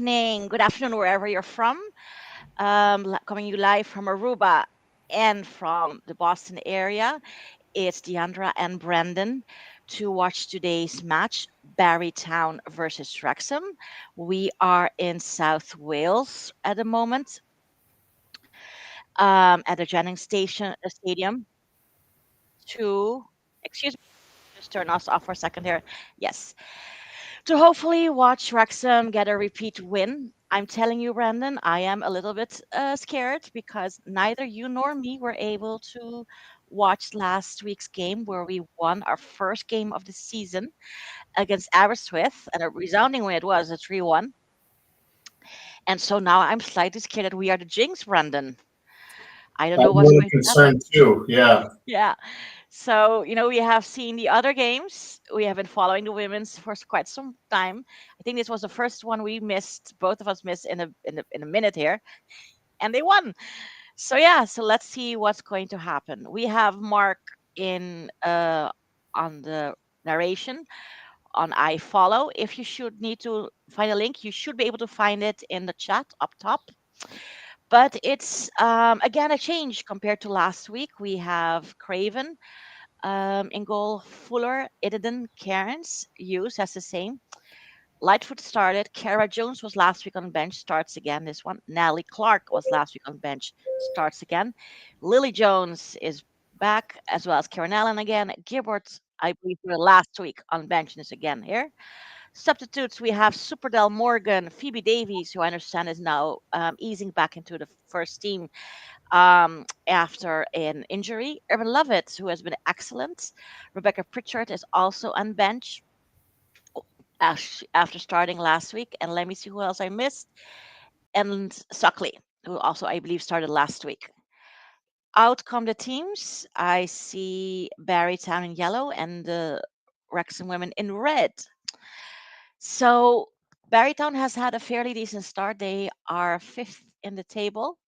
evening, good afternoon, wherever you're from. Coming you live from Aruba and from the Boston area. It's Diandra and Brendan to watch today's match, Barrytown versus Wrexham. We are in South Wales at the moment, at the Jennings Station Stadium. To excuse me, just turn us off for a second here. Yes, to hopefully watch Wrexham get a repeat win. I'm telling you, Brandon, I am a little bit scared because neither you nor me were able to watch last week's game where we won our first game of the season against Aberystwyth, and a resounding win it was, a 3-1. And so now I'm slightly scared that we are the jinx, Brandon. I don't I'm know a what's little going to happen. concerned too. Yeah. Yeah. So, we have seen the other games. We have been following the women's for quite some time. I think this was the first one we missed. Both of us missed in a minute here, and they won. So yeah. So let's see what's going to happen. We have Mark in on the narration on I follow. If you should need to find a link, you should be able to find it in the chat up top. But it's again a change compared to last week. We have Craven in goal, Fuller, Idden, Cairns, Hughes has the same. Lightfoot started. Kara Jones was last week on bench, starts again this one. Natalie Clark was last week on bench, starts again. Lily Jones is back, as well as Karen Allen again. Gibbert, I believe, were last week on bench and is again here. Substitutes, we have Superdell Morgan, Phoebe Davies, who I understand is now easing back into the first team after an injury. Irvin Lovett, who has been excellent. Rebecca Pritchard is also on bench after starting last week. And let me see who else I missed. And Suckley, who also, I believe, started last week. Out come the teams. I see Barrytown in yellow and the Wrexham women in red. So Barrytown has had a fairly decent start. They are fifth in the table.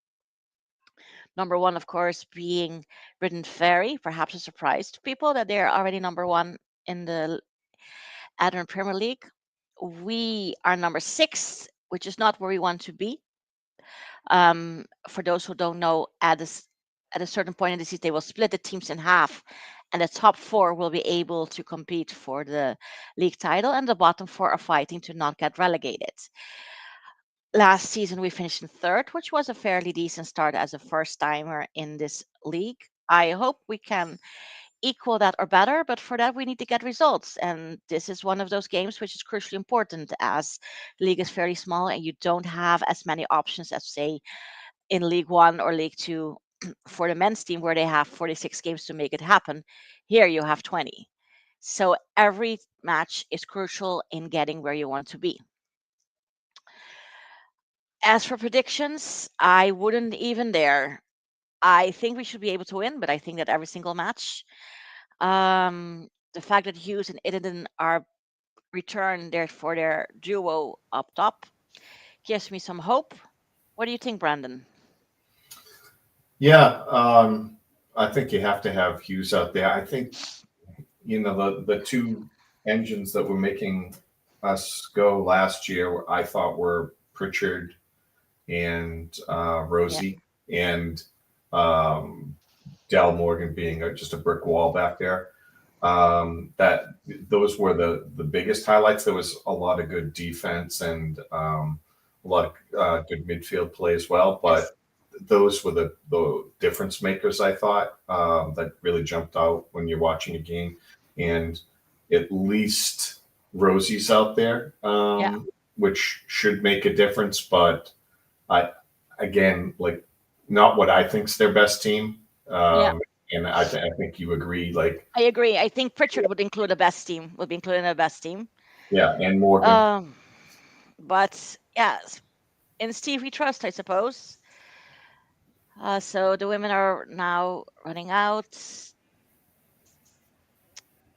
Number one, of course, being Britain Ferry, perhaps a surprise to people that they're already number one in the Adran Premier League. We are number six, which is not where we want to be. For those who don't know, at a certain point in the season, they will split the teams in half, and the top four will be able to compete for the league title, and the bottom four are fighting to not get relegated. Last season, we finished in third, which was a fairly decent start as a first timer in this league. I hope we can equal that or better, but for that, we need to get results. And this is one of those games which is crucially important as the league is fairly small and you don't have as many options as, say, in League One or League Two for the men's team, where they have 46 games to make it happen. Here, you have 20. So every match is crucial in getting where you want to be. As for predictions, I wouldn't even dare. I think we should be able to win, but I think that every single match, the fact that Hughes and Iden are returned there for their duo up top gives me some hope. What do you think, Brandon? Yeah. I think you have to have Hughes out there. I think, the two engines that were making us go last year, I thought were Pritchard and Yeah, Rosie, and um, Dal Morgan being just a brick wall back there. That those were the biggest highlights. There was a lot of good defense and a lot of good midfield play as well. yes, But those were the difference makers, I thought, that really jumped out when you're watching a game. And at least Rosie's out there, yeah, which should make a difference. But I, again, like, not what I think's their best team. yeah. And I think you agree. Like, I agree. I think Pritchard would include the best team. Would be included in the best team. yeah, and Morgan. Um, but yeah, in Steve we trust, I suppose. So the women are now running out,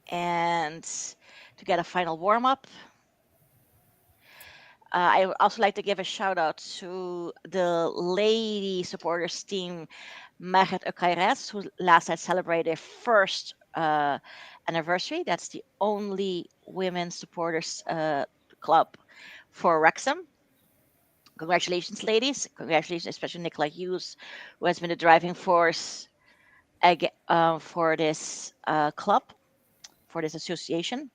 and to get a final warm up. I would also like to give a shout out to the lady supporters team, Merit Eukaires, who last night celebrated their first anniversary. That's the only women supporters club for Wrexham. Congratulations, ladies. Congratulations, especially Nicola Hughes, who has been the driving force for this club, for this association.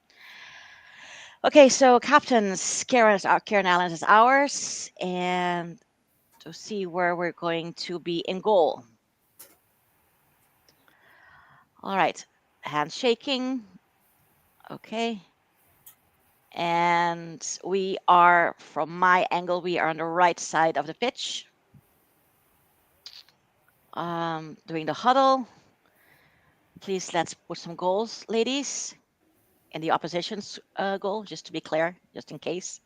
Okay, so captains, Karen Allen is ours, and to see where we're going to be in goal. All right, handshaking. Okay, and we are, from my angle, we are on the right side of the pitch, doing the huddle. Please let's put some goals, ladies, in the opposition's goal, just to be clear, just in case.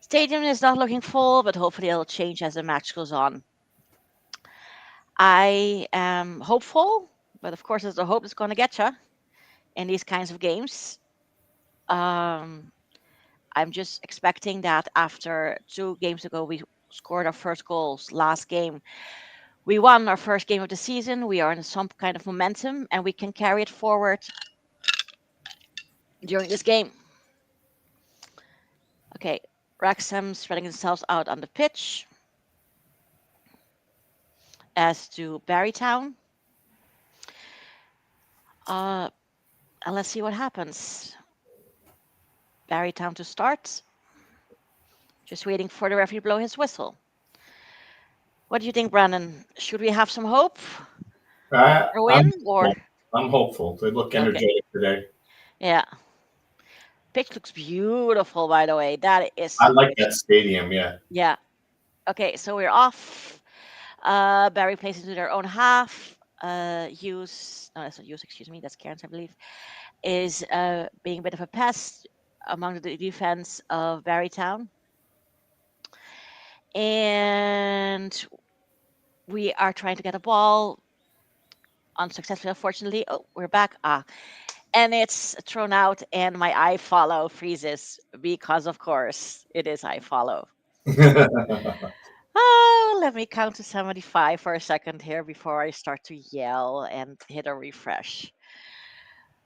Stadium is not looking full, but hopefully it'll change as the match goes on. I am hopeful, but of course, it's the hope that's going to get you in these kinds of games. Um, I'm just expecting that after 2 games ago, we scored our first goals. Last game, we won our first game of the season. We are in some kind of momentum, and we can carry it forward during this game. Okay, Wrexham spreading themselves out on the pitch. As to Barrytown, and let's see what happens. Barrytown to start. Just waiting for the referee to blow his whistle. What do you think, Brandon? Should we have some hope I, for a I'm win or I'm hopeful. They look okay? energetic today. Yeah, pitch looks beautiful, by the way. That I is, like that stadium. Yeah. yeah. Okay, so we're off. Barry plays into their own half. Hughes, no, that's not Hughes. Excuse me, that's Cairns, I believe. Is being a bit of a pest among the defense of Barrytown, and we are trying to get a ball unsuccessfully, unfortunately. Oh, we're back. And it's thrown out, and my I follow freezes because, of course, it is I follow. Oh, let me count to 75 for a second here before I start to yell and hit a refresh.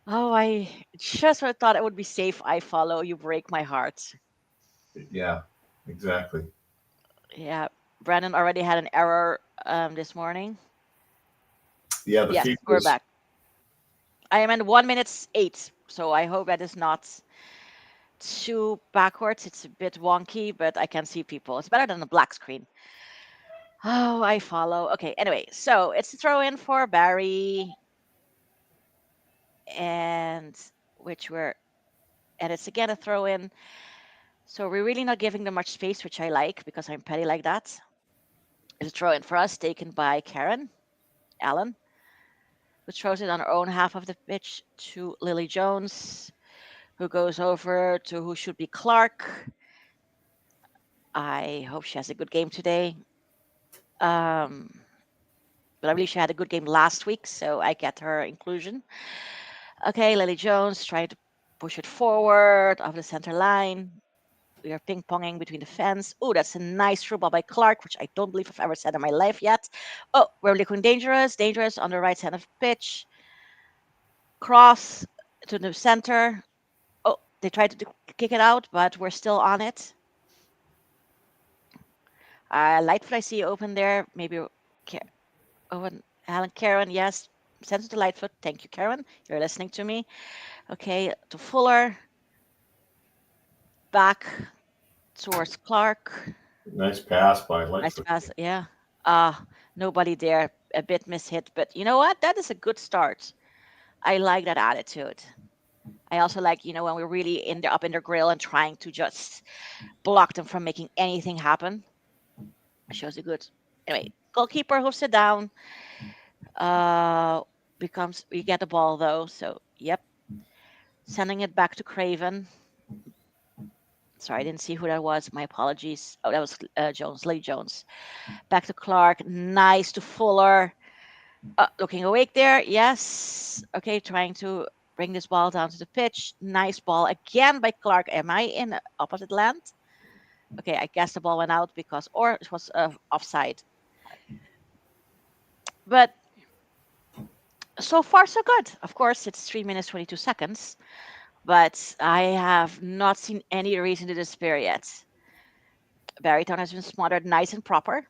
Oh, I just when I thought it would be safe. I follow. You break my heart. Yeah. Exactly. Yeah, Brandon already had an error this morning. Yeah. The Yes, feed we're was. back. I am in 1 minute 8, so I hope that is not too backwards. It's a bit wonky, but I can see people. It's better than the black screen. Oh, I follow. Okay, anyway, so it's a throw in for Barry, and which we're, and it's again a throw in. So we're really not giving them much space, which I like because I'm petty like that. It's a throw in for us, taken by Karen Allen, who throws it on her own half of the pitch to Lily Jones, who goes over to who should be Clark. I hope she has a good game today. Um, but I believe she had a good game last week, so I get her inclusion. Okay, Lily Jones trying to push it forward off the center line. We are ping ponging between the fence. Oh, that's a nice through ball by Clark, which I don't believe I've ever said in my life yet. Oh, we're looking dangerous. Dangerous on the right side of the pitch. Cross to the center. Oh, they tried to kick it out, but we're still on it. Lightfoot, I see open there. Maybe Owen, Alan, Karen, yes. Send it to Lightfoot. Thank you, Karen. You're listening to me. Okay, to Fuller. Back towards Clark. Nice pass by Nice Lightfoot. pass. Yeah. Nobody there. A bit mishit, but you know what? That is a good start. I like that attitude. I also like, when we're really up in their grill and trying to just block them from making anything happen. It shows a good. Anyway, goalkeeper hoofs it down. Uh, we get the ball though. So yep, sending it back to Craven. Sorry, I didn't see who that was. My apologies. Oh, that was Jones, Lee Jones. Back to Clark. Nice to Fuller. Looking awake there. Yes. Okay, trying to bring this ball down to the pitch. Nice ball again by Clark. Am I in opposite land? Okay, I guess the ball went out or it was offside. But so far, so good. Of course, it's 3 minutes, 22 seconds, but I have not seen any reason to despair yet. Barrytown has been smothered nice and proper,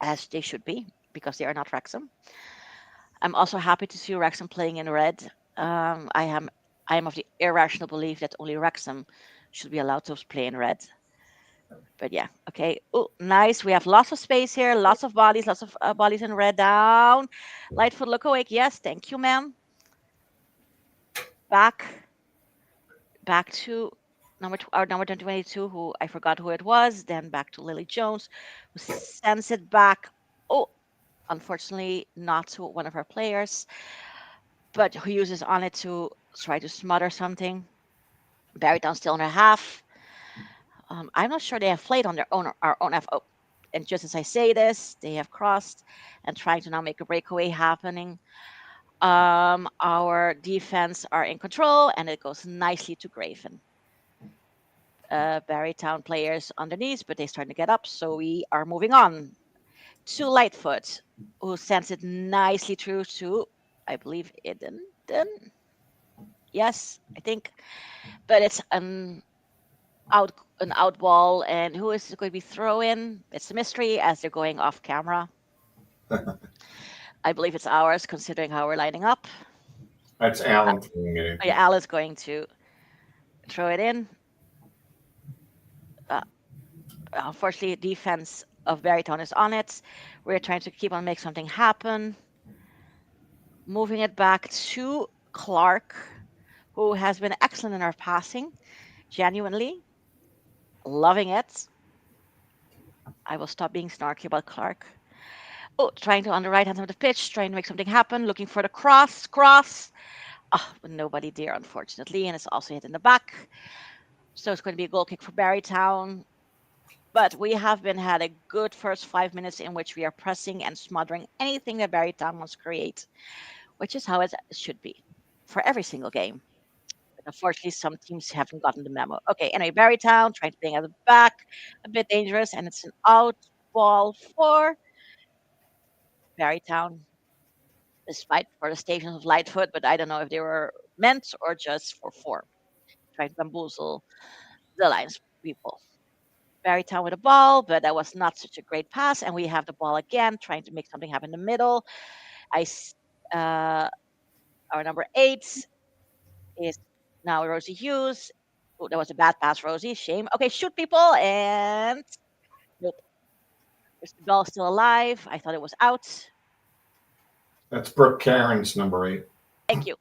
as they should be, because they are not Wrexham. I'm also happy to see Wrexham playing in red. I am of the irrational belief that only Wrexham should be allowed to play in red. But yeah, okay. Oh, nice. We have lots of space here, lots of bodies in red down. Lightfoot, look awake. Yes, thank you, ma'am. Back, back to our number 22, who I forgot who it was. Then back to Lily Jones, who sends it back. Oh, unfortunately, not to one of our players, but who uses on it to try to smother something. Barrytown still in her half. I'm not sure they have played on their own, our own FO. And just as I say this, they have crossed and trying to now make a breakaway happening. Our defense are in control, and it goes nicely to Graven. Barrytown players underneath, but they're starting to get up, so we are moving on to Lightfoot, who sends it nicely through to, I believe, Eden. Yes, I think, but it's out an out ball, and who is it going to be throw in? It's a mystery as they're going off camera. I believe it's ours, considering how we're lining up. That's Uh, Alan throwing it in. yeah, Al is going to throw it in. Uh, Unfortunately, defense of Baryton is on it. We're trying to keep on make something happen. Moving it back to Clark, who has been excellent in our passing. Genuinely loving it. I will stop being snarky about Clark. Oh, trying to on the right hand side of the pitch, trying to make something happen, looking for the cross. Ah, but nobody there, unfortunately, and it's also hit in the back. So it's going to be a goal kick for Barrytown. But we have been had a good first 5 minutes in which we are pressing and smothering anything that Barrytown wants to create, which is how it should be for every single game. But unfortunately, some teams haven't gotten the memo. Okay, anyway, Barrytown trying to bring at the back, a bit dangerous, and it's an out ball for Barrytown, despite for the stations of Lightfoot, but I don't know if they were meant or just for form, trying to bamboozle the Lions people. Barrytown with a ball, but that was not such a great pass, and we have the ball again, trying to make something happen in the middle. I, uh, our number 8 is now Rosie Hughes. Oh, that was a bad pass, Rosie. Shame. Okay, shoot people, and nope. Is the ball still alive? I thought it was out. That's Brooke Karen's number 8. Thank you.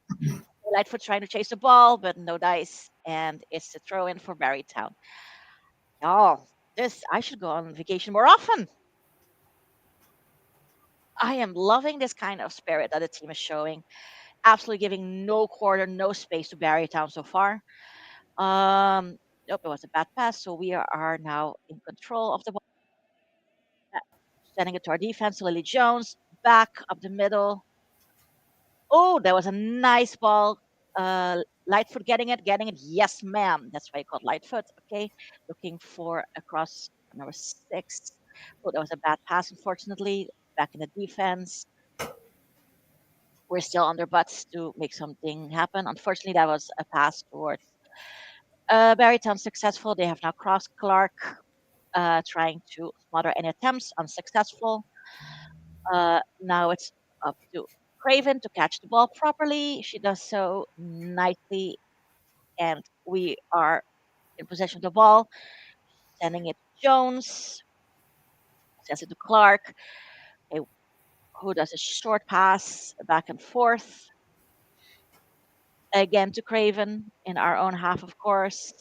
Lightfoot trying to chase the ball, but no dice, and it's the throw in for Barrytown. Oh, this I should go on vacation more often. I am loving this kind of spirit that the team is showing. Absolutely giving no quarter, no space to Barrytown so far. Nope, it was a bad pass, so we are now in control of the ball. Sending it to our defense, Lily Jones, back up the middle. Oh, that was a nice ball. Lightfoot getting it. Yes, ma'am. That's why I called Lightfoot. Okay, looking for across number 6. Oh, that was a bad pass, unfortunately. Back in the defense. We're still on their butts to make something happen. Unfortunately, that was a pass towards Barrytown successful. They have now crossed Clark, trying to smother any attempts, unsuccessful. Now it's up to Craven to catch the ball properly. She does so nicely, and we are in possession of the ball, sending it to Jones, sends it to Clark, okay, who does a short pass back and forth. Again to Craven in our own half, of course,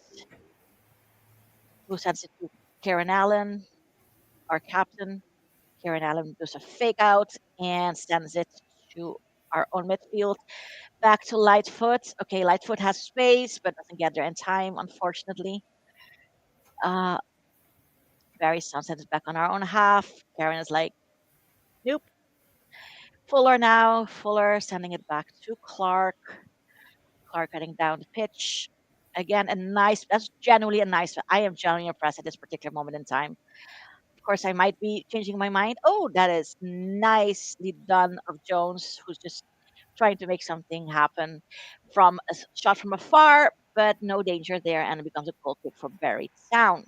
who sends it to Karen Allen, our captain. Karen Allen does a fake out and sends it to our own midfield. Back to Lightfoot. Okay, Lightfoot has space, but doesn't get there in time, unfortunately. Uh, Barry Sound sends it back on our own half. Karen is like, nope. Fuller now. Fuller sending it back to Clark. Clark cutting down the pitch. Again, that's genuinely a nice, I am genuinely impressed at this particular moment in time. Of course, I might be changing my mind. Oh, that is nicely done of Jones, who's just trying to make something happen from a shot from afar, but no danger there, and it becomes a goal kick for Barry Sound.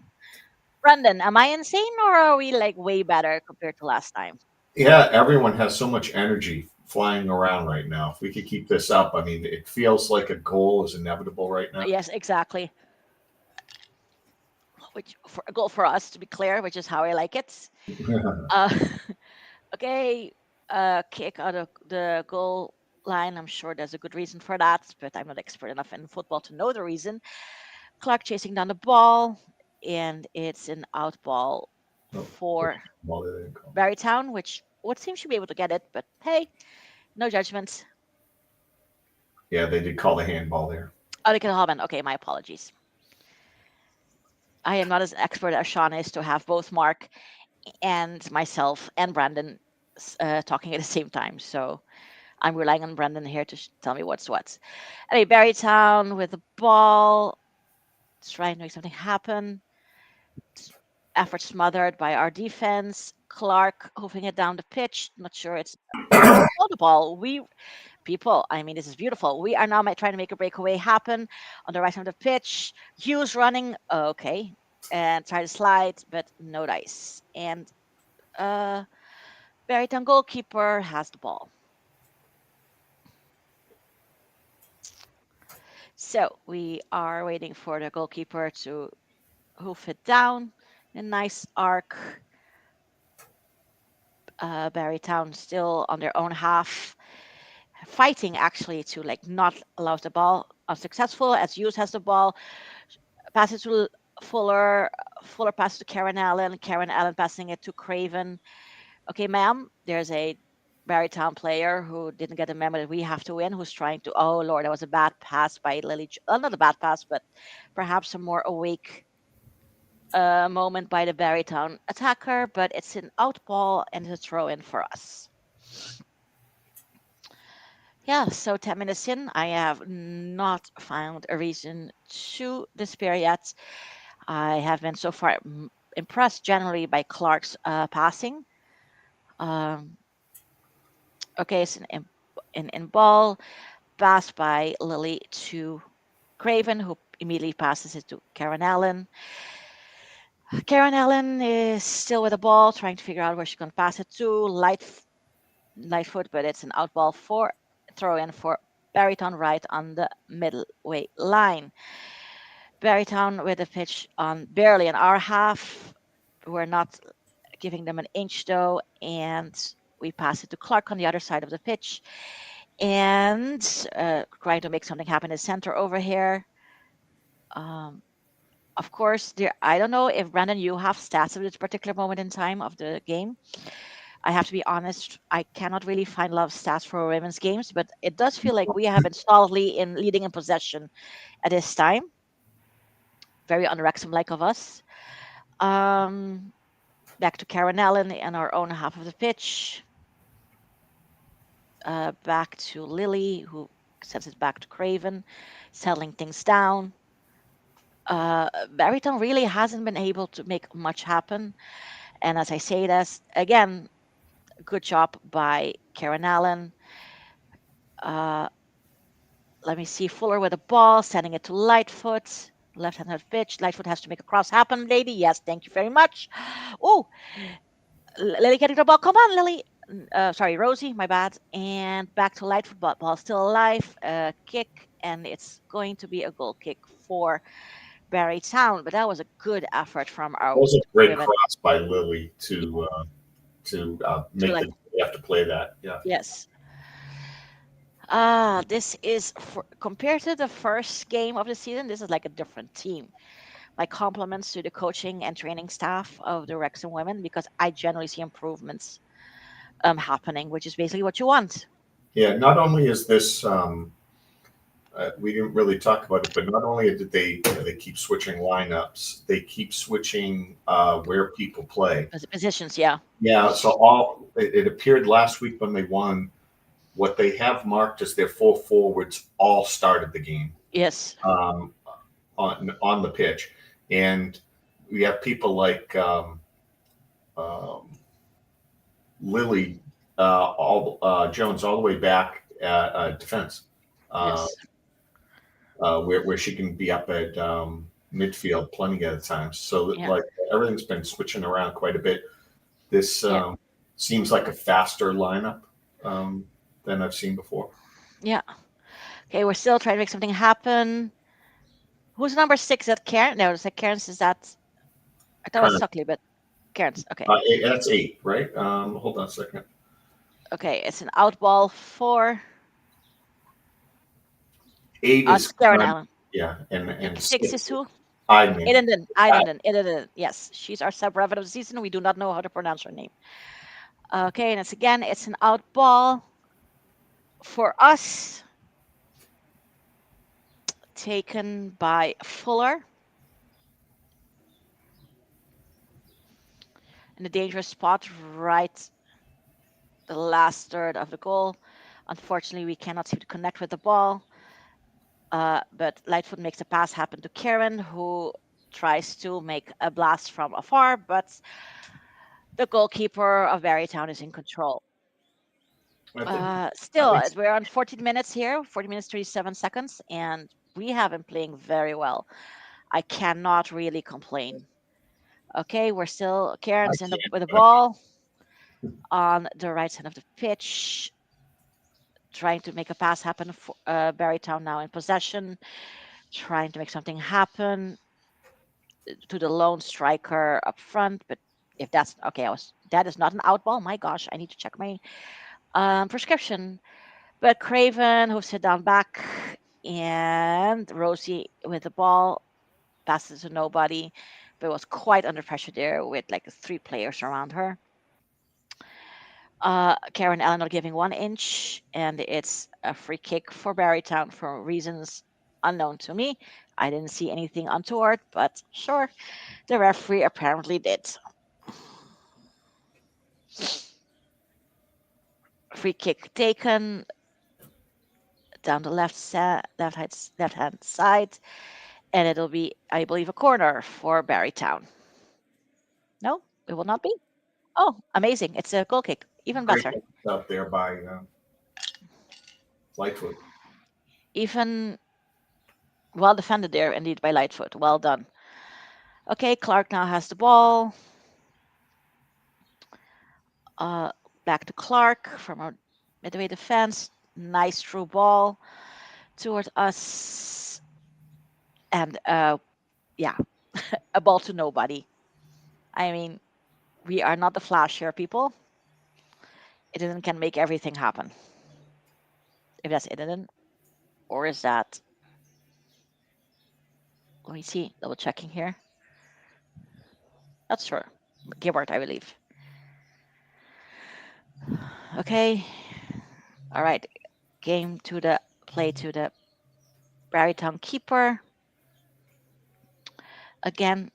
Brendan, am I insane or are we like way better compared to last time? Yeah, everyone has so much energy flying around right now. If we could keep this up, I mean, it feels like a goal is inevitable right now. Yes, exactly. Which for a goal for us to be clear, which is how I like it. Uh, okay, kick out of the goal line. I'm sure there's a good reason for that, but I'm not expert enough in football to know the reason. Clark chasing down the ball, and it's an out ball Oh, for well, they didn't call. Barrytown, which would seem to be able to get it, but hey, no judgment. Yeah, they did call the handball there. Oh, they can Holman. Okay, my apologies. I am not as expert as Shaun is to have both Mark and myself and Brandon talking at the same time. So I'm relying on Brandon here to tell me what's what. Anyway, Barrytown with the ball, trying to make something happen. Effort smothered by our defense. Clark hoofing it down the pitch. Not sure it's the ball. We people, I mean, this is beautiful. We are now trying to make a breakaway happen on the right side of the pitch. Hughes running, okay, and try to slide, but no dice. And uh, Barrytown goalkeeper has the ball. So we are waiting for the goalkeeper to hoof it down. A nice arc. Barrytown still on their own half, fighting actually to like not allow the ball unsuccessful as Hughes has the ball, passes to Fuller, Fuller passes to Karen Allen, Karen Allen passing it to Craven. Okay, ma'am, there's a Barrytown player who didn't get the memo that we have to win, who's trying to, oh Lord, that was a bad pass by Lily. Not a bad pass, but perhaps a more awake moment by the Barrytown attacker, but it's an out ball and it's a throw in for us. Yeah, so 10 minutes in, I have not found a reason to despair yet. I have been so far impressed generally by Clark's passing. Um, okay, it's in ball, passed by Lily to Craven, who immediately passes it to Karen Allen. Karen Allen is still with the ball, trying to figure out where she's going to pass it to. Lightfoot, but it's an out ball for throw in for Barrytown right on the midway line. Barrytown with a pitch on barely in our half. We're not giving them an inch though, and we pass it to Clark on the other side of the pitch and trying to make something happen in the center over here. Um, of course, there. I don't know if Brandon, you have stats at this particular moment in time of the game. I have to be honest, I cannot really find a lot of stats for women's games, but it does feel like we have been solidly in leading in possession at this time. Very un-Wrexham like of us. Um, Back to Karen Allen in our own half of the pitch. Back to Lily, who sends it back to Craven, settling things down. Barryton really hasn't been able to make much happen. And as I say this, again, good job by Karen Allen. Uh, Let me see. Fuller with the ball, sending it to Lightfoot. Left hand pitch. Lightfoot has to make a cross happen, lady. Yes, thank you very much. Oh, Lily getting the ball. Come on, Lily. Sorry, Rosie, my bad. And back to Lightfoot, but ball still alive. Kick, and it's going to be a goal kick for Barry Town. But that was a good effort from It our was a great women cross by Lily to to make like, the you have to play that. Yeah. yes. This is compared to the first game of the season. This is like a different team. My compliments to the coaching and training staff of the Wrexham women because I generally see improvements happening, which is basically what you want. Yeah. Not only is this we didn't really talk about it, but not only did they keep switching lineups, they keep switching where people play. Positions, yeah. Yeah, so it appeared last week when they won, what they have marked as their four forwards all started the game Yes. um, on the pitch, and we have people like um, Lily all Jones all the way back at defense. Uh, Yes. where she can be up at. midfield plenty of times. So that, Yeah. like, everything's been switching around quite a bit. This Yeah. seems like a faster lineup um, than I've seen before. Yeah. Okay, we're still trying to make something happen. Who's number 6? Is that Karen? No, it's like Karen's. Is that? I thought it was Current, Suckley, but Karen's. Okay. that's 8, right? Hold on a second. Okay, it's an out ball for 8 us, is Karen current, Allen. yeah, Yeah, and 6 6 is is who? Idman. Idenden. Yes, she's our sub revenue of the season. We do not know how to pronounce her name. Okay, and it's an out ball for us, taken by Fuller in a dangerous spot, right the last third of the goal. Unfortunately, we cannot seem to connect with the ball. But Lightfoot makes a pass happen to Karen, who tries to make a blast from afar, but the goalkeeper of Barrytown is in control. I think I Still, think we're on 14 minutes here, 40 minutes, 37 seconds, and we have been playing very well. I cannot really complain. Okay, we're still I Karen's in the can't. with the ball on the right side of the pitch, trying to make a pass happen for Barrytown now in possession, trying to make something happen to the lone striker up front. But if that's okay, that is not an out ball. My gosh, I need to check my prescription. But Craven, who sit down back, and Rosie with the ball passes to nobody, but was quite under pressure there with like 3 players around her. Karen Allen not giving 1 inch, and it's a free kick for Barrytown for reasons unknown to me. I didn't see anything untoward, but sure, the referee apparently did. Free kick taken down the left hand side, and it'll be, I believe, a corner for Barrytown. No, it will not be. Oh, amazing! It's a goal kick, even Great better. out there by Lightfoot. Even well defended there, indeed, by Lightfoot. Well done. Okay, Clark now has the ball. Uh, Back to Clark from our midway defense. Nice through ball towards us, and yeah, a ball to nobody. I mean, we are not the Flash here, people. Eden can make everything happen. If that's Eden, or is that? Let me see. Double checking here. Not sure. Gilbert, I believe. Okay. All right. Game to the play to the Barrytown keeper. Again,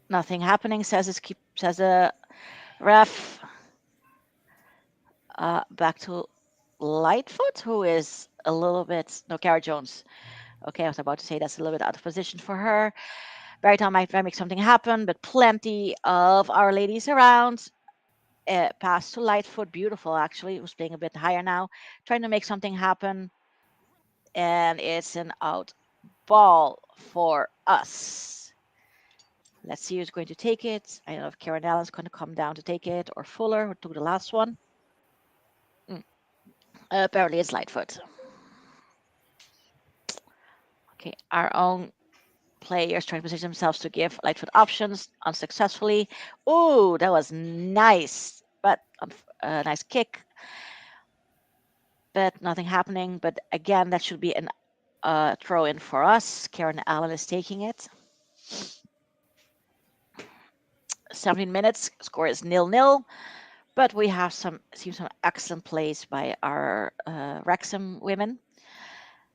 nothing happening. Says a ref. Back to Lightfoot, who is a little bit no Cara Jones. Okay, I was about to say that's a little bit out of position for her. Barrytown might try to make something happen, but plenty of our ladies around. Pass to Lightfoot, beautiful actually. Who's playing a bit higher now, trying to make something happen, and it's an out ball for us. Let's see who's going to take it. I don't know if Karen Allen's going to come down to take it, or Fuller, who took the last one. Mm. Apparently, it's Lightfoot. Okay, our own players trying to position themselves to give Lightfoot options unsuccessfully. Oh, that was nice, but a nice kick, but nothing happening. But again, that should be an throw in for us. Karen Allen is taking it. 17 minutes, score is 0-0. But we have some excellent plays by our Wrexham women.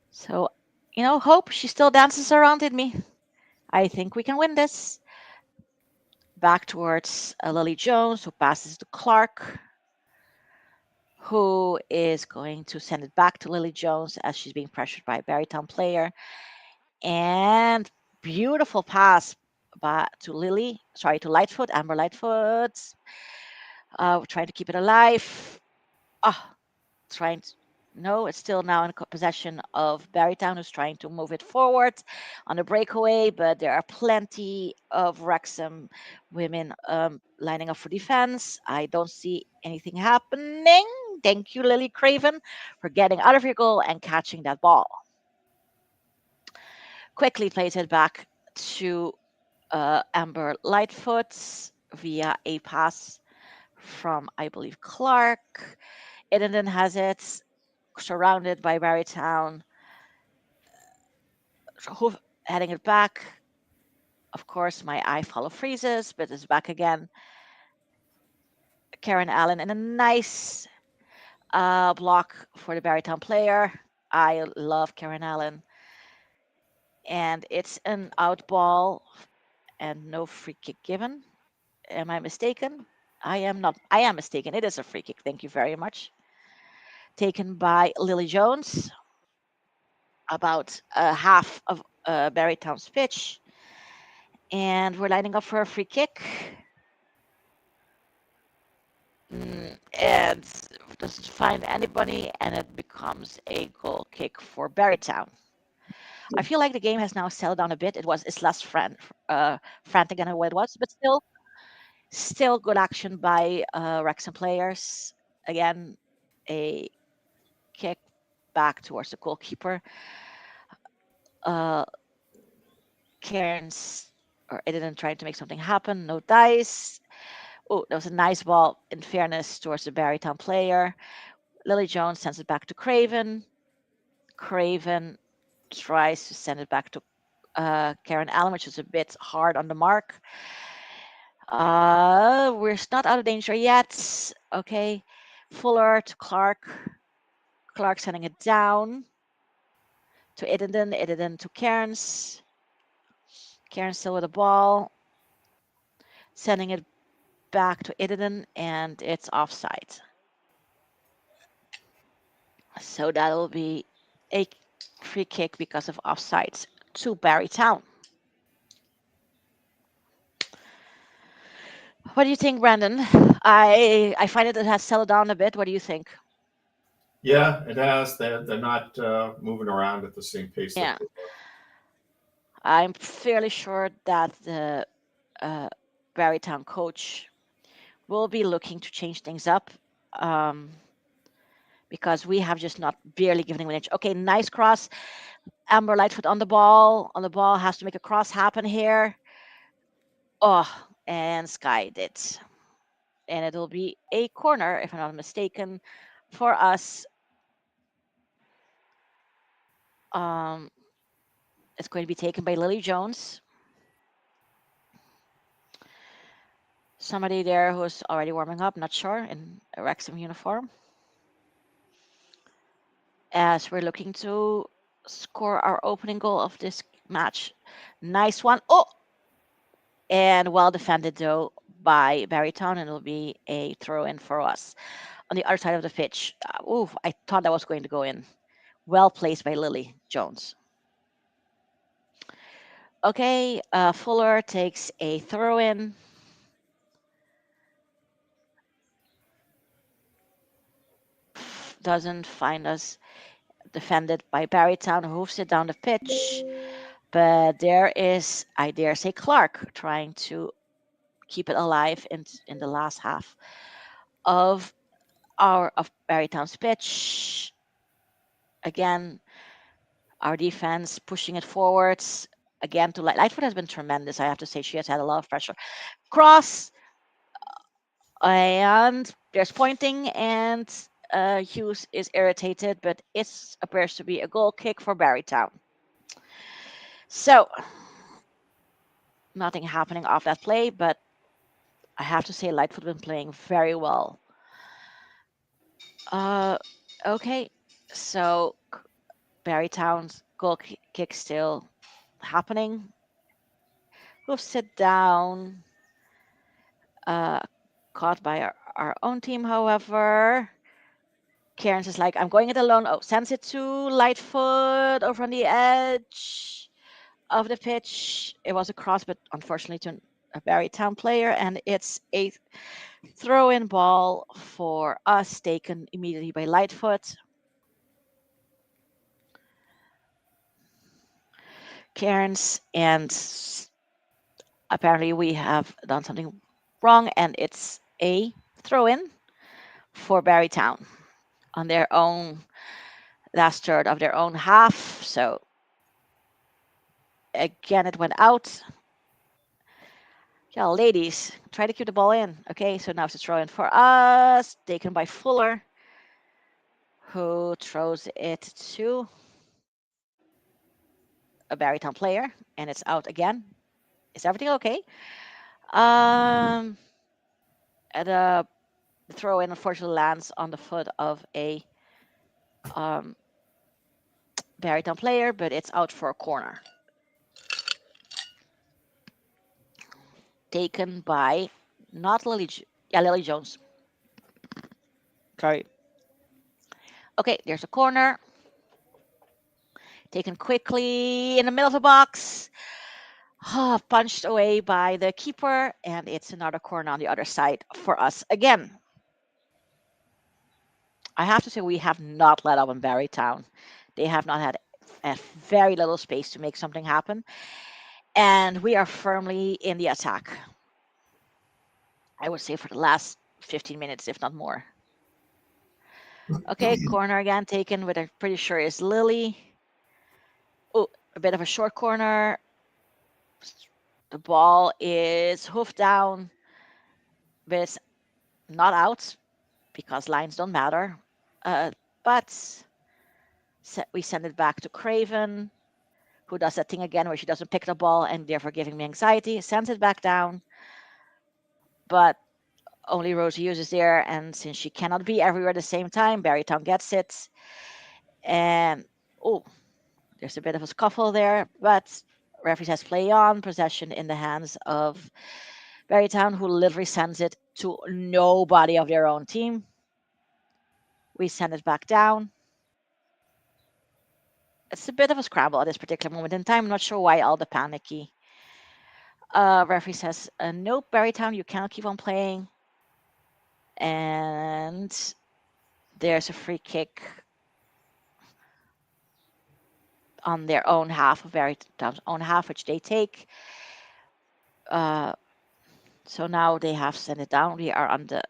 So, hope she still dances around in me. I think we can win this. Back towards Lily Jones, who passes to Clark, who is going to send it back to Lily Jones as she's being pressured by a Barrytown player. And beautiful pass to Lightfoot, Amber Lightfoot. Trying to keep it alive. Ah, trying to No, it's still now in possession of Barrytown, who's trying to move it forward on a breakaway, but there are plenty of Wrexham women lining up for defense. I don't see anything happening. Thank you, Lily Craven, for getting out of your goal and catching that ball. Quickly plays it back to Amber Lightfoot via a pass from, I believe, Clark. Edendon has it, surrounded by Barrytown. Hoof heading it back. Of course, my eye follow freezes, but it's back again. Karen Allen and a nice block for the Barrytown player. I love Karen Allen. And it's an out ball and no free kick given. Am I mistaken? I am not. I am mistaken. It is a free kick. Thank you very much. Taken by Lily Jones, about half of Barrytown's pitch. And we're lining up for a free kick. And doesn't find anybody, and it becomes a goal kick for Barrytown. I feel like the game has now settled down a bit. It's less frantic than what it was, but still good action by Wrexham players. Again, a kick back towards the goalkeeper. Uh, Cairns or Edison trying to make something happen. No dice. Oh, that was a nice ball. In fairness, towards the Barrytown player. Lily Jones sends it back to Craven. Craven tries to send it back to Karen Allen, which is a bit hard on the mark. We're not out of danger yet. Okay. Fuller to Clark. Clark sending it down to Edenden. Edenden to Cairns. Cairns still with the ball. Sending it back to Edenden, and it's offside. So that'll be a free kick because of offsides to Barrytown. What do you think, Brandon? I find it has settled down a bit. What do you think? Yeah, it has. They're not moving around at the same pace that Yeah, they were. I'm fairly sure that the uh, Barrytown coach will be looking to change things up um, because we have just not barely given him an inch. Okay, nice cross. Amber Lightfoot on the ball. On the ball, has to make a cross happen here. Oh, and Sky did. And it'll be a corner, if I'm not mistaken, for us. Um, it's going to be taken by Lily Jones. Somebody there who's already warming up, not sure, in a Wrexham uniform. As we're looking to score our opening goal of this match. Nice one. Oh, and well defended though by Barrytown, and it'll be a throw in for us on the other side of the pitch. Ooh, I thought that was going to go in. Well placed by Lily Jones. Okay, Fuller takes a throw in. Doesn't find us, defended by Barrytown, who hoofs it down the pitch. But there is, I dare say, Clark trying to keep it alive in the last half of Barrytown's pitch. Again, our defense pushing it forwards. Again, to Lightfoot has been tremendous. I have to say, she has had a lot of pressure. Cross, and there's pointing, and Hughes is irritated, but it appears to be a goal kick for Barrytown. So nothing happening off that play, but I have to say Lightfoot been playing very well. Uh, okay, so Barrytown's goal kick still happening. We'll sit down. Uh, Caught by our own team, however. Cairns is like, I'm going it alone. Oh, sends it to Lightfoot over on the edge of the pitch. It was a cross, but unfortunately to a Barrytown player, and it's a throw in ball for us, taken immediately by Lightfoot. Cairns, and apparently we have done something wrong, and it's a throw in for Barrytown on their own last third of their own half. So again, it went out. Yeah, ladies, try to keep the ball in. Okay, so now it's a throw in for us, taken by Fuller, who throws it to a Barrytown player, and it's out again. Is everything okay? Um, and the throw in unfortunately lands on the foot of a um, Barrytown player, but it's out for a corner. Taken by not Lily, yeah, Lily Jones. Sorry. Okay, there's a corner. Taken quickly in the middle of the box. Punched away by the keeper, and it's another corner on the other side for us again. I have to say, we have not let up on Barrytown. They have not had a very little space to make something happen, and we are firmly in the attack. I would say for the last 15 minutes, if not more. Okay, corner again taken, but I'm pretty sure is Lily. Oh, a bit of a short corner. The ball is hoofed down, but it's not out because lines don't matter. But we send it back to Craven, who does that thing again where she doesn't pick the ball and therefore giving me anxiety. Sends it back down, but only Rosie uses there. And since she cannot be everywhere at the same time, Barrytown gets it. And oh, there's a bit of a scuffle there, but referee says play on, possession in the hands of Barrytown, who literally sends it to nobody of their own team. We send it back down. It's a bit of a scramble at this particular moment in time. I'm not sure why all the panicky. Referee says, nope, Barrytown, you cannot keep on playing. And there's a free kick on their own half of Barrytown's own half, which they take. So now they have sent it down. We are on the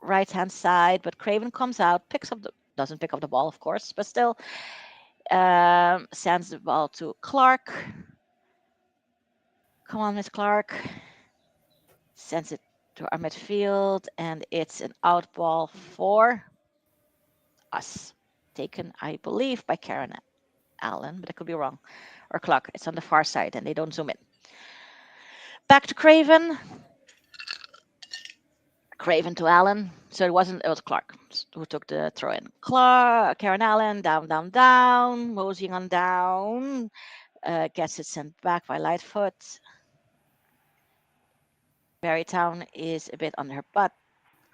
right hand side, but Craven comes out, doesn't pick up the ball, of course, but still sends the ball to Clark. Come on, Miss Clark. Sends it to our midfield, and it's an out ball for us. Taken, I believe, by Karen Allen, but I could be wrong. Or Clark. It's on the far side, and they don't zoom in. Back to Craven. Craven to Allen. So it was Clark who took the throw in. Karen Allen, down, moseying on down. Gets it sent back by Lightfoot. Barrytown is a bit on her butt,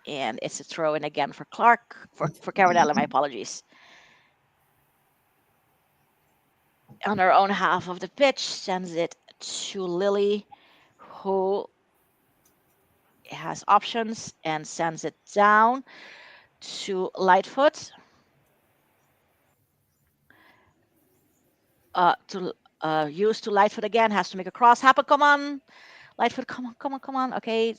and it's a throw in again for Clark, for Karen Allen, my apologies. On her own half of the pitch, sends it to Lily, who has options and sends it down to Lightfoot. Use to Lightfoot again, has to make a cross happen. Come on, Lightfoot, come on. Okay.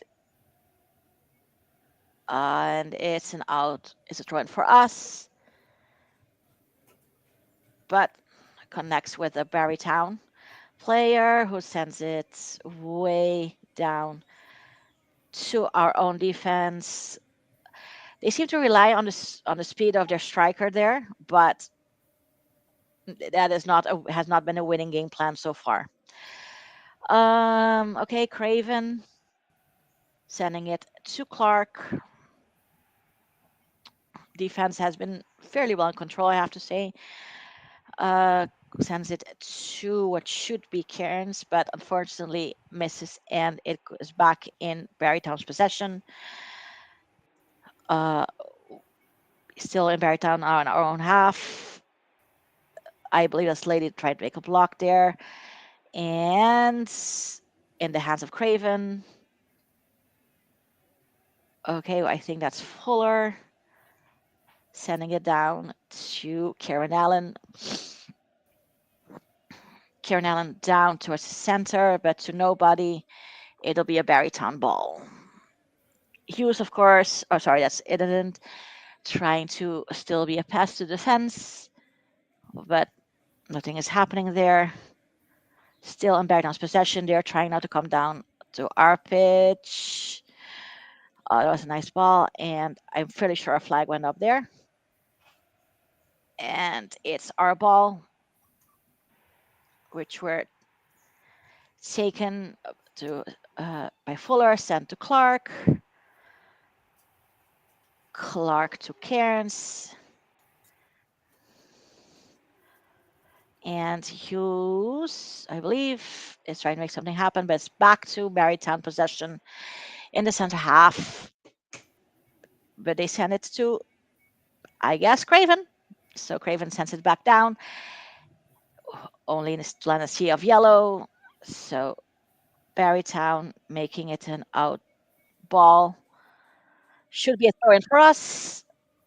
And it's an out. It's a throw in for us. But connects with a Barrytown player who sends it way down to our own defense. They seem to rely on the speed of their striker there, but that has not been a winning game plan so far. Okay, Craven sending it to Clark. Defense has been fairly well in control, I have to say. Sends it to what should be Cairns, but unfortunately misses, and it goes back in Barrytown's possession. Still in Barrytown on our own half. I believe this lady tried to make a block there, and in the hands of Craven. Okay, I think that's Fuller. Sending it down to Karen Allen. Kieran Allen down towards the center, but to nobody. It'll be a Barrytown ball. Hughes, of course. Oh, sorry, that's Idident trying to still be a pass to defense, but nothing is happening there. Still in Barrytown's possession. They're trying not to come down to our pitch. That was a nice ball, and I'm pretty sure a flag went up there. And it's our ball, which were taken to by Fuller, sent to Clark. Clark to Cairns. And Hughes, I believe, is trying to make something happen, but it's back to Barrytown possession in the center half. But they send it to, I guess, Craven. So Craven sends it back down, only in a sea of yellow. So Barrytown making it an out ball. Should be a throw in for us,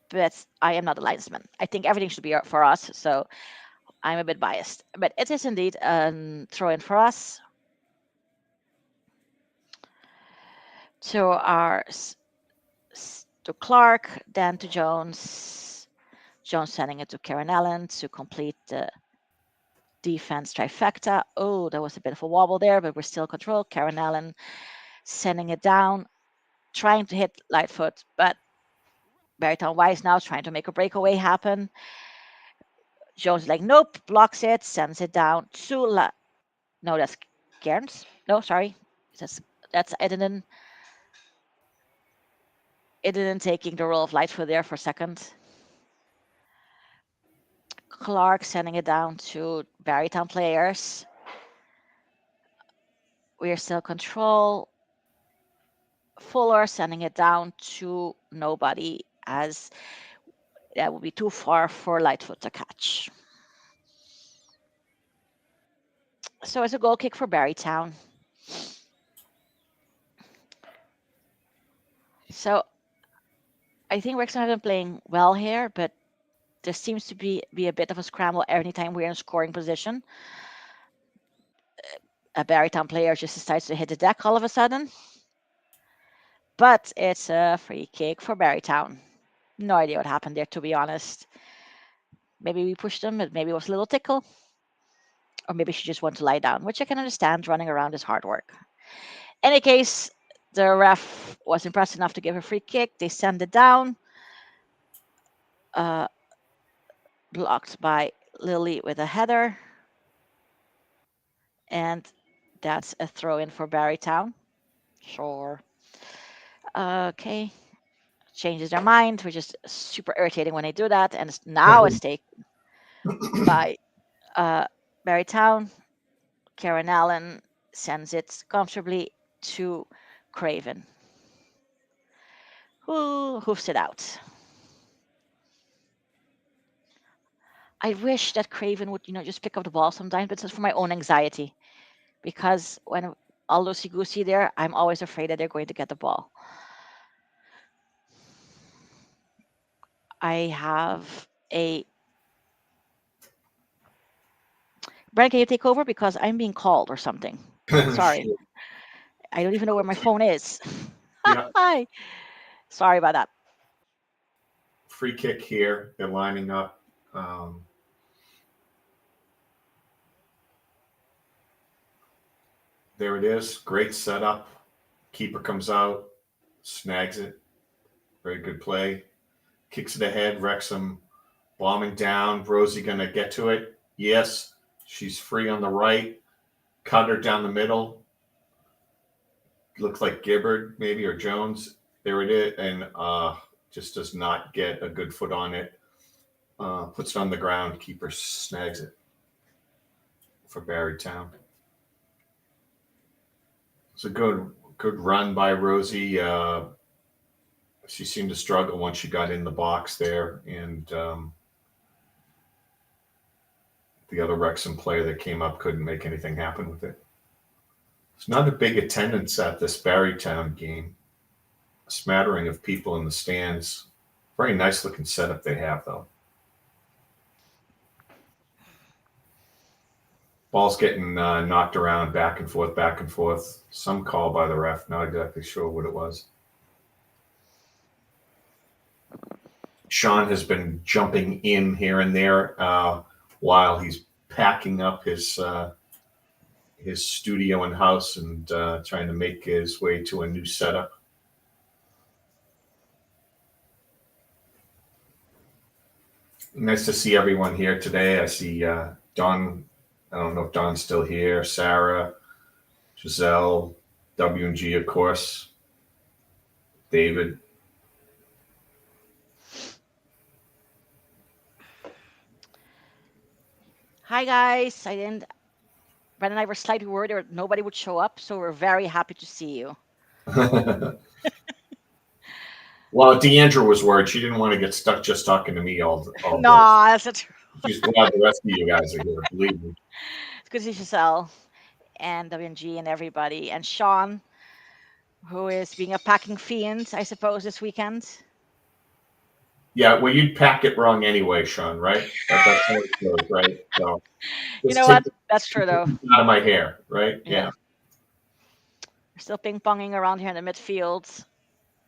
but I am not a linesman. I think everything should be for us, so I'm a bit biased. But it is indeed a throw in for us. To our to Clark, then to Jones. Jones sending it to Karen Allen to complete the defense trifecta. Oh, there was a bit of a wobble there, but we're still in control. Karen Allen sending it down, trying to hit Lightfoot, but Barrytown Wise now trying to make a breakaway happen. Jones is like, nope, blocks it, sends it down to no, that's Cairns. No, sorry. That's Edinen. Edinen taking the role of Lightfoot there for a second. Clark sending it down to Barrytown players. We are still control. Fuller sending it down to nobody, as that would be too far for Lightfoot to catch. So it's a goal kick for Barrytown. So I think Wrexham have been playing well here, but there seems to be a bit of a scramble every time we're in scoring position. A Barrytown player just decides to hit the deck all of a sudden. But it's a free kick for Barrytown. No idea what happened there, to be honest. Maybe we pushed them, but maybe it was a little tickle. Or maybe she just wanted to lie down, which I can understand. Running around is hard work. Any case, the ref was impressed enough to give a free kick. They send it down. Blocked by Lily with a header. And that's a throw in for Barrytown. Sure. Okay. Changes their mind, which is super irritating when they do that. And now it's taken by Barrytown. Karen Allen sends it comfortably to Craven, who hoofs it out. I wish that Craven would, just pick up the ball sometimes, but it's for my own anxiety. Because when all loosey-goosey there, I'm always afraid that they're going to get the ball. I have a... Brent, can you take over? Because I'm being called or something. Sorry. Sure. I don't even know where my phone is. Yeah. Hi. Sorry about that. Free kick here. They're lining up. There it is. Great setup. Keeper comes out, snags it. Very good play. Kicks it ahead. Wrexham bombing down. Rosie going to get to it. Yes. She's free on the right. Cut her down the middle. Looks like Gibbard maybe or Jones. There it is. And just does not get a good foot on it. Puts it on the ground. Keeper snags it for Barrytown. It's a good run by Rosie. She seemed to struggle once she got in the box there, and the other Wrexham player that came up couldn't make anything happen with it. It's not a big attendance at this Barrytown game. A smattering of people in the stands. Very nice looking setup they have, though. Ball's getting knocked around back and forth, back and forth. Some call by the ref. Not exactly sure what it was. Shaun has been jumping in here and there while he's packing up his studio and house and trying to make his way to a new setup. Nice to see everyone here today. I see Don. I don't know if Don's still here. Sarah, Giselle, W&G, of course. David. Hi guys. I didn't. Brendan and I were slightly worried that nobody would show up, so we're very happy to see you. Well, Diandra was worried. She didn't want to get stuck just talking to me all No, day. that's not true. She's glad the rest of you guys are here. Believe me. It's good to see Giselle and WNG and everybody, and Shaun, who is being a packing fiend, I suppose, this weekend. Yeah, well, you'd pack it wrong anyway, Shaun. Right? That's how it goes, right? So You just know take what? it That's true, though. out of my hair, right? Yeah. Yeah. We're still ping ponging around here in the midfield.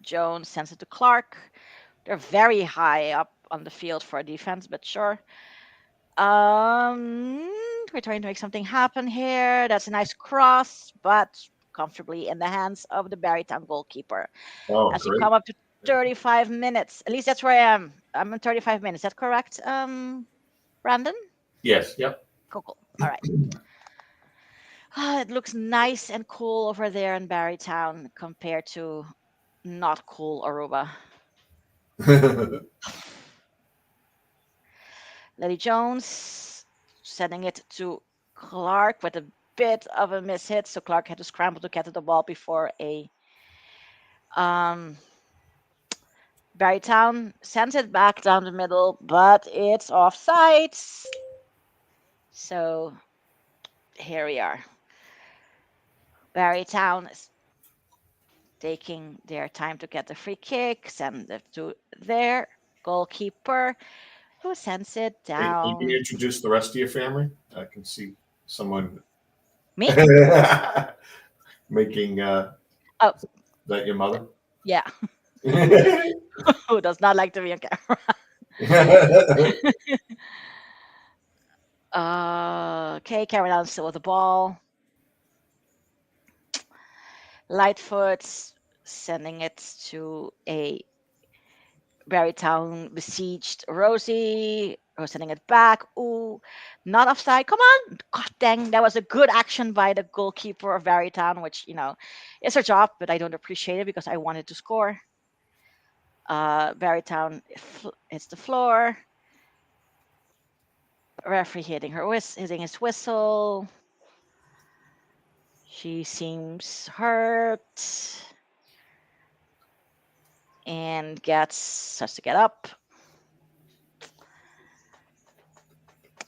Jones sends it to Clark. They're very high up on the field for defense, but sure. We're trying to make something happen here. That's a nice cross, but comfortably in the hands of the Barrytown goalkeeper. Oh, As we great. come up to 35 minutes, at least that's where I am. I'm in 35 minutes. Is that correct, Brandon? Yes. Yep. Cool, cool. All right. It looks nice and cool over there in Barrytown compared to not cool Aruba. Lily Jones sending it to Clark with a bit of a miss hit, so Clark had to scramble to get to the ball before a um, Barrytown sends it back down the middle, but it's offside. So here we are. Barrytown is taking their time to get the free kick, send it to their goalkeeper, who sends it Hey, you can down. introduce the rest of your family. I can see someone Me? making Oh, that your mother. yeah. Who does not like to be on camera? Okay, carrying on still with the ball. Lightfoot sending it to a Barrytown besieged Rosie, who's sending it back. Ooh, not offside. Come on. God dang, that was a good action by the goalkeeper of Barrytown, which, is her job, but I don't appreciate it because I wanted to score. Barrytown hits the floor. Referee hitting his whistle. She seems hurt and starts to get up.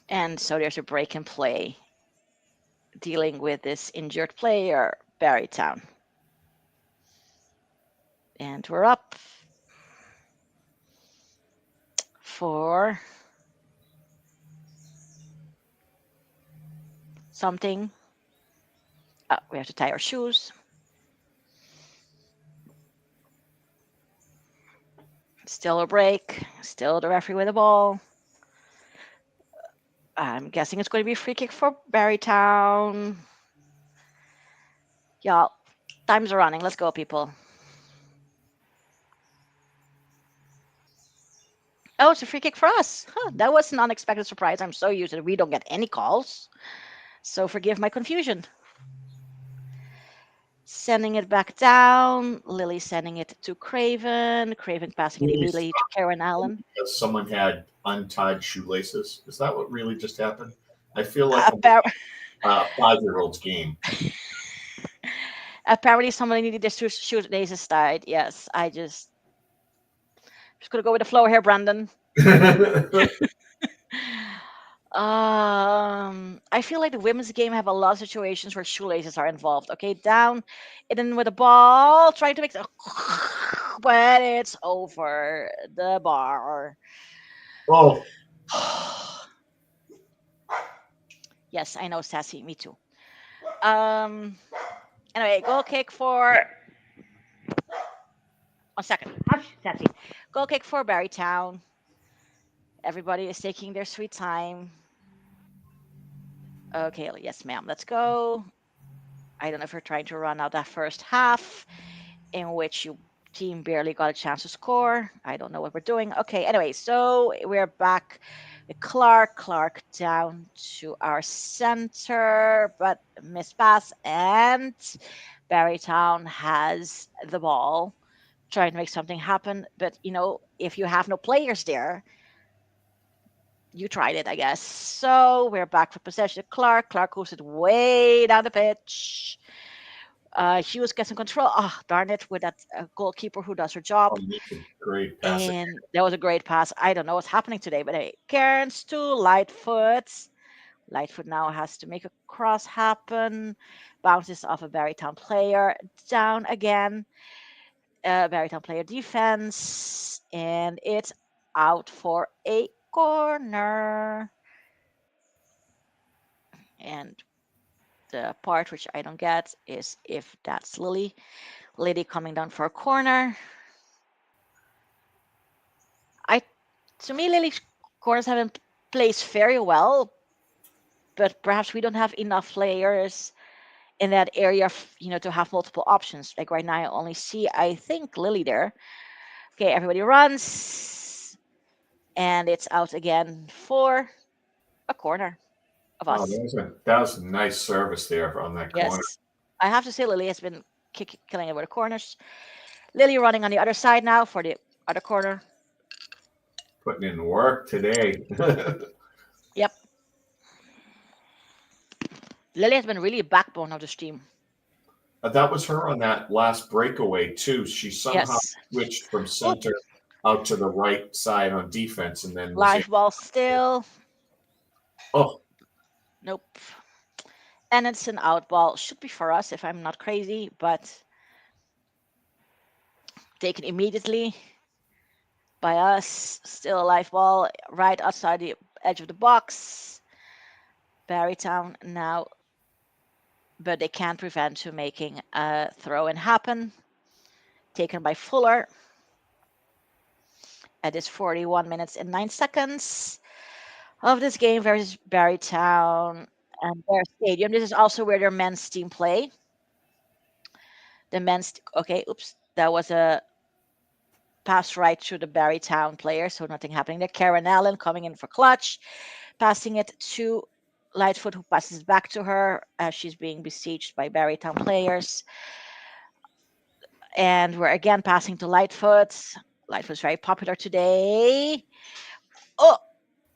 And so there's a break in play dealing with this injured player, Barrytown. And we're up for something. Oh, we have to tie our shoes. Still a break. Still the referee with the ball. I'm guessing it's going to be a free kick for Barrytown. Y'all, times are running. Let's go, people. Oh, it's a free kick for us. Huh, that was an unexpected surprise. I'm so used to it. We don't get any calls. So forgive my confusion. Sending it back down. Lily sending it to Craven. Craven passing it Really immediately to Karen Allen. because someone had untied shoelaces. Is that what really just happened? I feel like Appar- a 5-year-old's game. Apparently, somebody needed their shoelaces tied. Yes, just gonna go with the flow here, Brandon. I feel like the women's game have a lot of situations where shoelaces are involved. Okay, down, and then with the ball, trying to make the, but it's over the bar. Oh, Yes, I know, Sassy. Me too. Um. Anyway, goal kick for 1 second. Hush, Sassy. Goal kick for Barrytown. Everybody is taking their sweet time. Okay, yes, ma'am. Let's go. I don't know if you're trying to run out that first half in which you team barely got a chance to score. I don't know what we're doing. Okay, anyway, so we're back with Clark. Clark down to our center, but miss pass, and Barrytown has the ball, trying to make something happen. But if you have no players there, you tried it, I guess. So we're back for possession. Clark moves it way down the pitch. Hughes gets in control. Oh, darn it, with that goalkeeper who does her job. Oh, that's a great pass. And that was a great pass. I don't know what's happening today, but hey, Cairns to Lightfoot. Lightfoot now has to make a cross happen. Bounces off a Barrytown player. Down again. Barrytown player defense. And it's out for a corner. And the part which I don't get is if that's Lily. Lily coming down for a corner. I To me, Lily's corners haven't placed very well, but perhaps we don't have enough players in that area, to have multiple options. Like right now, I only see, I think, Lily there. Okay, everybody runs, and it's out again for a corner of Oh, us. that was a nice service there on that corner. Yes, I have to say, Lily has been killing it with the corners. Lily running on the other side now for the other corner. Putting in work today. Yep, Lily has been really a backbone of this team. That was her on that last breakaway too. She somehow Yes. switched from Oop, center out to the right side on defense, and then was able. live ball still. Oh, Nope. And it's an out ball. Should be for us if I'm not crazy, but taken immediately by us. Still a live ball right outside the edge of the box. Barrytown now, but they can't prevent to making a throw in happen. Taken by Fuller. At this 41 minutes and 9 seconds of this game versus Barrytown and their stadium. This is also where their men's team play. The men's, okay, oops, that was a pass right through the Barrytown player, so nothing happening there. Karen Allen coming in for clutch, passing it to Lightfoot, who passes back to her as she's being besieged by Barrytown players. And we're again passing to Lightfoot. Lightfoot's very popular today. Oh,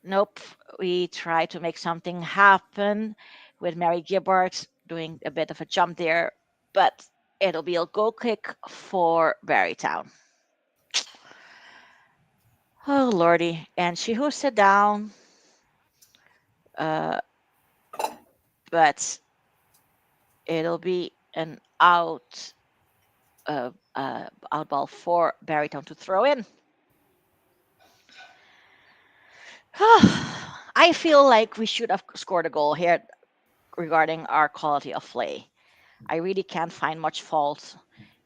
nope. We try to make something happen with Mary Gibbard doing a bit of a jump there, but it'll be a goal kick for Barrytown. Oh, Lordy. And she who sit down, uh, but it'll be an out ball for Barrytown to throw in. I feel like we should have scored a goal here regarding our quality of play. I really can't find much fault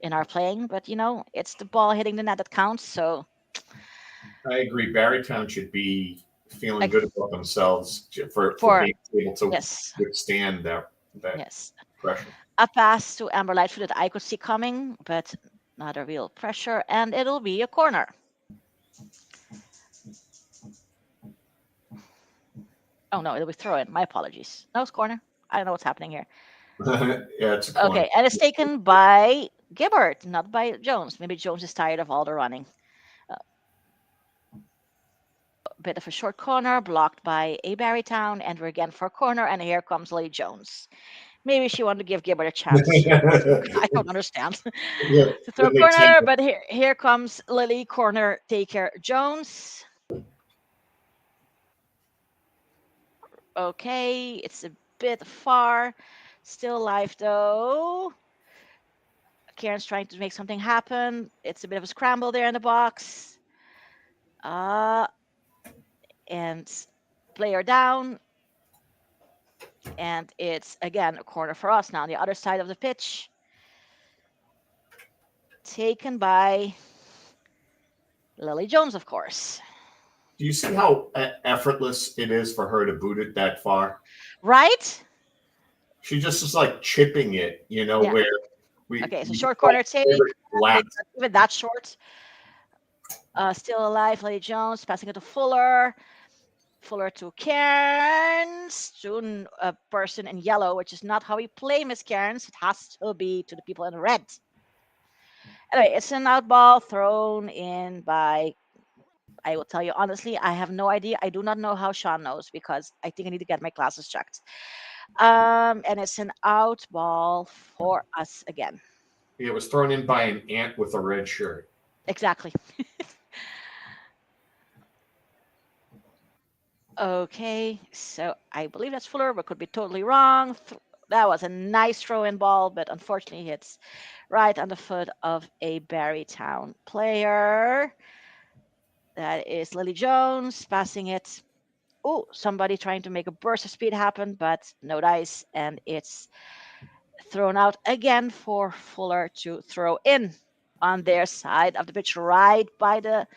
in our playing, but it's the ball hitting the net that counts. So, I agree. Barrytown should be feeling like good about themselves for for being able to yes, withstand that yes, pressure. a pass to Amber Lightfoot that I could see coming, but not a real pressure, and it'll be a corner. Oh no, it'll be throw in. My apologies. No, it's corner. I don't know what's happening here. Yeah, it's a corner. Okay, and it's taken by Gibbard, not by Jones. Maybe Jones is tired of all the running. Bit of a short corner blocked by a Barrytown, and we're again for a corner, and here comes Lily Jones. Maybe she wanted to give Gibbard a chance to I don't understand. Yeah, To throw a then they take corner, it. but here comes Lily corner taker Jones. Okay, it's a bit far. Still alive though. Karen's trying to make something happen. It's a bit of a scramble there in the box. And player down. And it's again a corner for us now on the other side of the pitch, taken by Lily Jones, of course. Do you see how effortless it is for her to boot it that far? Right? She just is like chipping it, Yeah. where we, Okay, so we short call corner take. favorite Okay, last. not even that short. Still alive, Lily Jones passing it to Fuller. Fuller to Cairns, to a person in yellow, which is not how we play Miss Cairns. It has to be to the people in red. Anyway, it's an out ball thrown in by. I will tell you honestly, I have no idea. I do not know how Shaun knows because I think I need to get my classes checked. And it's an out ball for us again. It was thrown in by an ant with a red shirt. Exactly. Okay, so I believe that's Fuller, but could be totally wrong. That was a nice throw-in ball, but unfortunately hits right on the foot of a Barrytown player. That is Lily Jones passing it. Oh, somebody trying to make a burst of speed happen, but no dice, and it's thrown out again for Fuller to throw in on their side of the pitch, right by the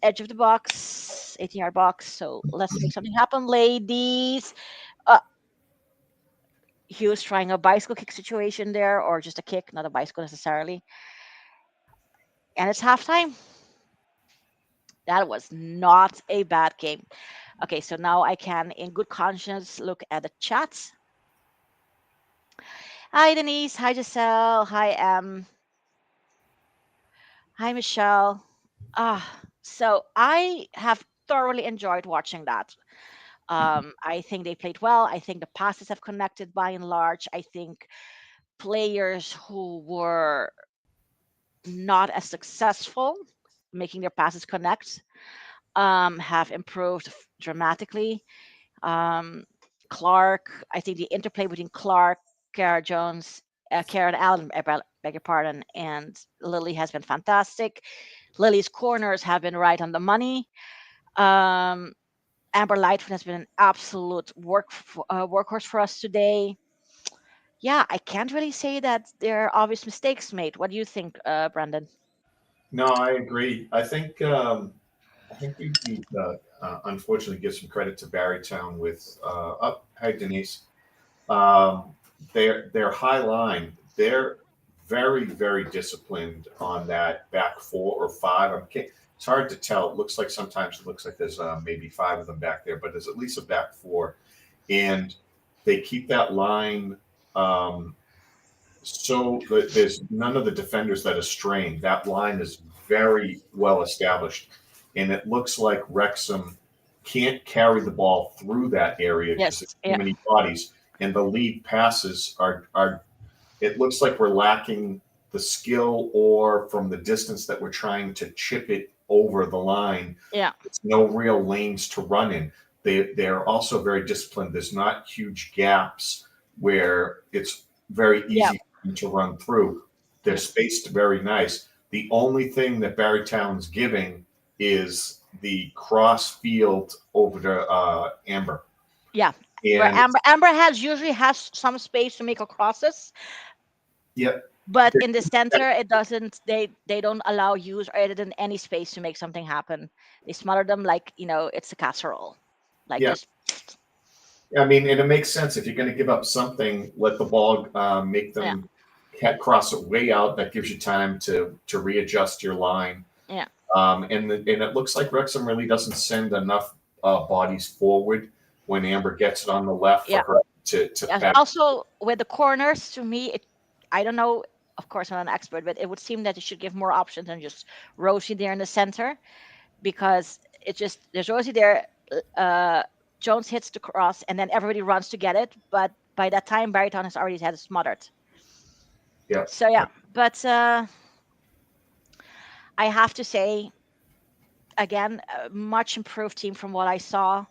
edge of the box, 18-yard box. So let's make something happen, ladies. Uh, Hughes trying a bicycle kick situation there, or just a kick, not a bicycle necessarily. And it's halftime. That was not a bad game. Okay, so now I can, in good conscience, look at the chat. Hi, Denise. Hi, Giselle. Hi, Hi, Michelle. So I have thoroughly enjoyed watching that. I think they played well. I think the passes have connected by and large. I think players who were not as successful making their passes connect have improved dramatically. Um, Clark, I think the interplay between Clark, Kara Jones, Karen Allen, beg your pardon, and Lily has been fantastic. Lily's corners have been right on the money. Um, Amber Lightfoot has been an absolute workhorse for us today. Yeah, I can't really say that there are obvious mistakes made. What do you think, Brendan? No, I agree. I think we need unfortunately give some credit to Barrytown with hi Denise. Um, their high line, they're very disciplined on that back four or five. It's hard to tell. It looks like sometimes it looks like there's maybe five of them back there, but there's at least a back four, and they keep that line. So there's none of the defenders that are strained. That line is very well established, and it looks like Wrexham can't carry the ball through that area because Yes. there's too Yeah. many bodies, and the lead passes are. It looks like we're lacking the skill, or from the distance that we're trying to chip it over the line. Yeah. There's no real lanes to run in. They're also very disciplined. There's not huge gaps where it's very Yeah. easy to run through. They're Yeah. spaced very nice. The only thing that Barrytown's giving is the cross field over to Amber. Yeah. Where And Amber has usually has some space to make crosses, yeah, but in the center it doesn't. They don't allow use or edit in any space to make something happen. They smother them like it's a casserole, like yeah. just I mean, and it makes sense if you're going to give up something, let the ball make yeah, them cross it way out. That gives you time to readjust your line. yeah, And it looks like Wrexham really doesn't send enough bodies forward when Amber gets it on the left for yeah. her to Yes. pass. Also, with the corners, to me, I don't know. Of course, I'm not an expert, but it would seem that you should give more options than just Rosie there in the center, because it just there's Rosie there. Uh, Jones hits the cross, and then everybody runs to get it. But by that time, Baryton has already had it smothered. Yeah, So yeah, but I have to say again, a much improved team from what I saw,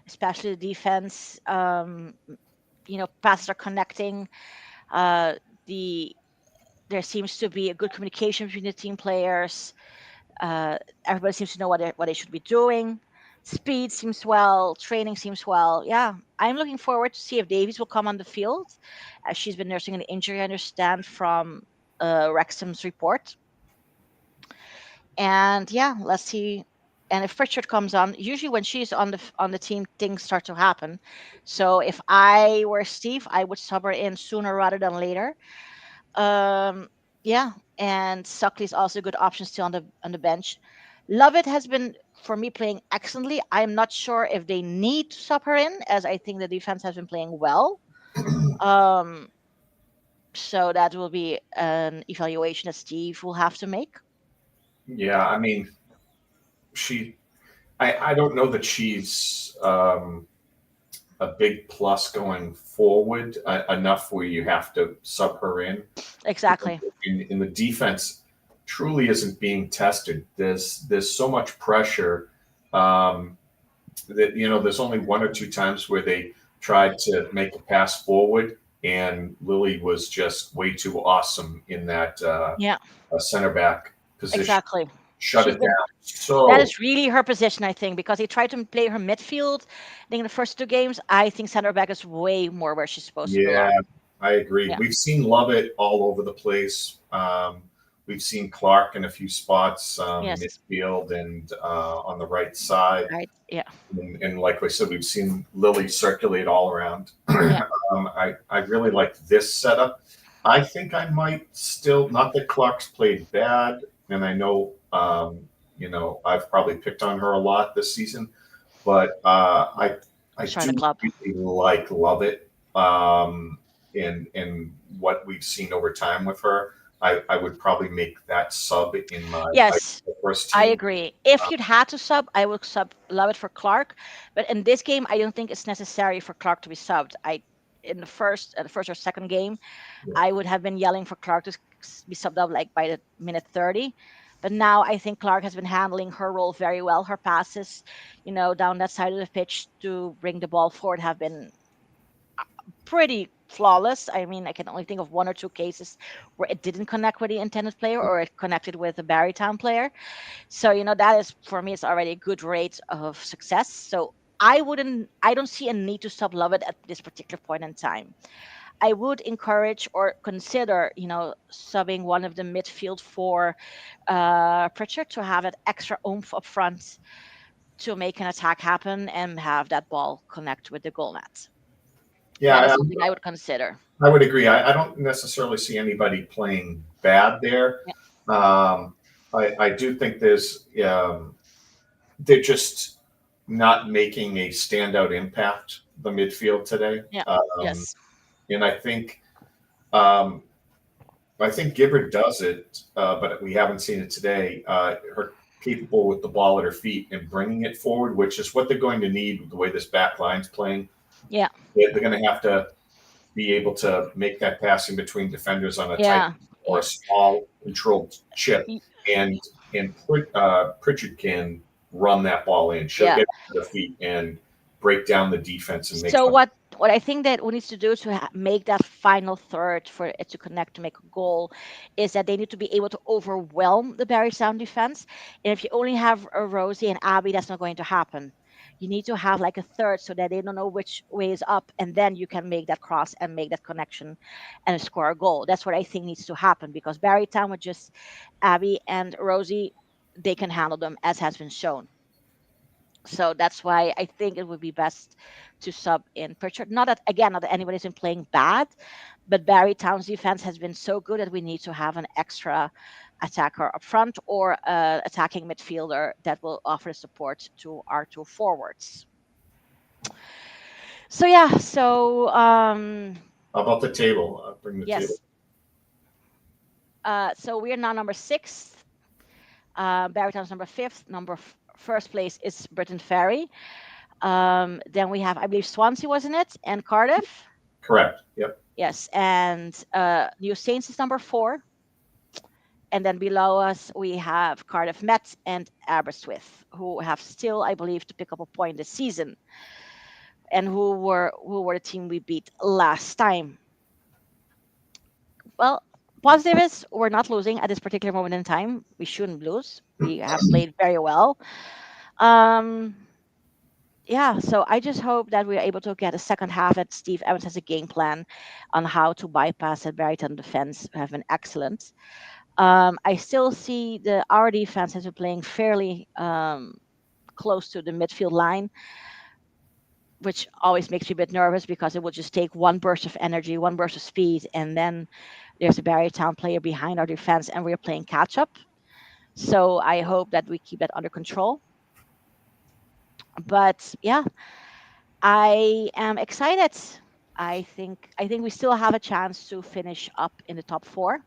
especially the defense. Passes are connecting. Uh, the There seems to be a good communication between the team players. Everybody seems to know what they should be doing. Speed seems well, training seems well. Yeah, I'm looking forward to see if Davies will come on the field, as she's been nursing an injury, I understand from Wrexham's report. And yeah, let's see. And if Pritchard comes on, usually when she's on the team, things start to happen. So if I were Steve, I would sub her in sooner rather than later. Um, yeah, and Suckley's also a good option still on the bench. Lovett has been for me playing excellently. I'm not sure if they need to sub her in, as I think the defense has been playing well. Um, so that will be an evaluation that Steve will have to make. Yeah, I mean, she. I don't know that she's a big plus going forward enough where you have to sub her in. Exactly. In the defense truly isn't being tested. There's so much pressure um, that there's only one or two times where they tried to make a pass forward, and Lily was just way too awesome in that Yeah, center back position. exactly. Shut She's it been down. That So is really her position, I think, because they tried to play her midfield. I think in the first two games, I think center back is way more where she's supposed to yeah, belong. I agree. Yeah. We've seen Lovett all over the place. We've seen Clark in a few spots, Yes. midfield and on the right side. Right. Yeah. And like I said, we've seen Lily circulate all around. Yeah. I really like this setup. I think I might still, not that Clark's played bad, and I know, I've probably picked on her a lot this season, but I Join the do club. really like Lovett, and what we've seen over time with her. I would probably make that sub in my Yes, first I team. agree. If you'd had to sub, I would sub Love it for Clark. But in this game, I don't think it's necessary for Clark to be subbed. In the first or second game, I would have been yelling for Clark to be subbed up like by the minute 30. But now I think Clark has been handling her role very well. Her passes, down that side of the pitch to bring the ball forward have been pretty flawless. I mean, I can only think of one or two cases where it didn't connect with the intended player or it connected with the Barrytown player. So, that is for me, it's already a good rate of success. So I don't see a need to sub Love it at this particular point in time. I would encourage or consider, subbing one of the midfield for Pritchard to have that extra oomph up front to make an attack happen and have that ball connect with the goal net. That is Yeah, something I would consider. I would agree. I don't necessarily see anybody playing bad there. Yeah, I do think they're just not making a standout impact the midfield today, yeah, yes, and um, I think Gibbard does it, but we haven't seen it today. Her capable with the ball at her feet and bringing it forward, which is what they're going to need with the way this back line's playing. yeah, They're going to have to be able to make that passing between defenders on a tight yeah, or a yeah. small controlled chip, Y- and Pritchard can run that ball in. She'll Yeah. get to the feet and break down the defense and make So them. what I think that we need to do to make that final third for it to connect to make a goal is that they need to be able to overwhelm the Barry Sound defense. And if you only have a Rosie and Abby, that's not going to happen. You need to have like a third so that they don't know which way is up, and then you can make that cross and make that connection and score a goal. That's what I think needs to happen because Barry Town with just Abby and Rosie, they can handle them as has been shown. So that's why I think it would be best to sub in Pritchard. Not that anybody's been playing bad, but Barry Town's defense has been so good that we need to have an extra attacker up front or attacking midfielder that will offer support to our two forwards. So yeah, How about the table? Bring the table. yes, so we are now number sixth. Barry Town's number fifth. First place is Britain Ferry. Then we have, I believe, Swansea, wasn't it? And Cardiff. Correct. Yep. Yes. And New Saints is number four. And then below us, we have Cardiff Met and Aberystwyth, who have still, I believe, to pick up a point this season, and who were the team we beat last time. Well, positive is we're not losing at this particular moment in time. We shouldn't lose. We have played very well. Um, yeah, so I just hope that we're able to get a second half that Steve Evans has a game plan on how to bypass that Brighton defense have been excellent. I still see our defense has been playing fairly close to the midfield line, which always makes me a bit nervous because it will just take one burst of energy, one burst of speed, and then there's a Barry Town player behind our defense, and we're playing catch up. So I hope that we keep that under control. But yeah, I am excited. I think we still have a chance to finish up in the top four,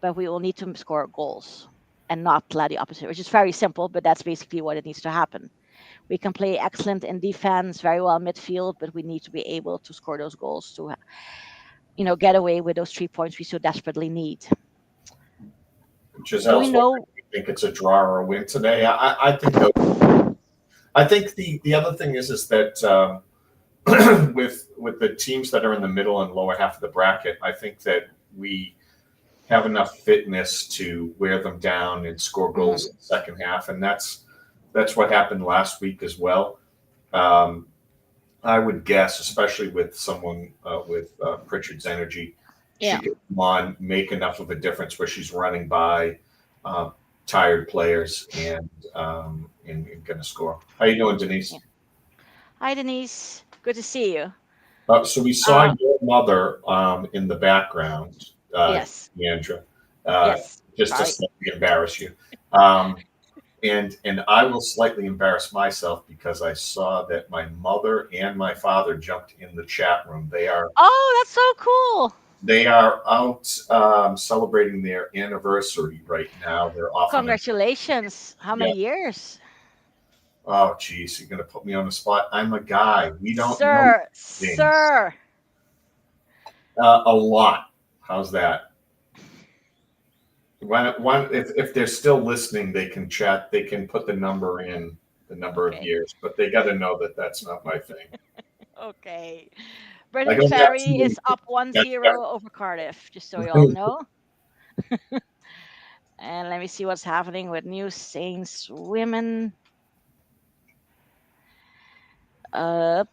but we will need to score goals and not let the opposite, which is very simple, but that's basically what it needs to happen. We can play excellent in defense, very well in midfield, but we need to be able to score those goals to, get away with those 3 points we so desperately need. Do we Giselle's wondering know? if you think it's a draw or a win today. I think they'll. I think the other thing is that with the teams that are in the middle and lower half of the bracket, I think that we have enough fitness to wear them down and score goals Mhm. in the second half, and that's what happened last week as well. Um, I would guess, especially with someone with Pritchard's energy, Yeah. she could come on, make enough of a difference where she's running by uh, tired players and going to score. How you doing, Yeah. Denise? Hi, Denise. Good to see you. So we saw Uh, your mother in the background, yes. Deandra, uh, Yes. just to Sorry. slightly embarrass you. Um, and I will slightly embarrass myself because I saw that my mother and my father jumped in the chat room. Oh, that's so cool. They are out celebrating their anniversary right now. They're off on a Congratulations. How yeah. many years? Oh, geez, you're gonna put me on the spot. I'm a guy. We don't know Sir, things sir. a lot. How's that? If they're still listening, they can chat. They can put the number in, the number of Okay. years, but they got to know that that's not my thing. Okay. I Brendan don't have Ferry too many. is up one That's zero over Cardiff, just so you all know. And let me see what's happening with New Saints women.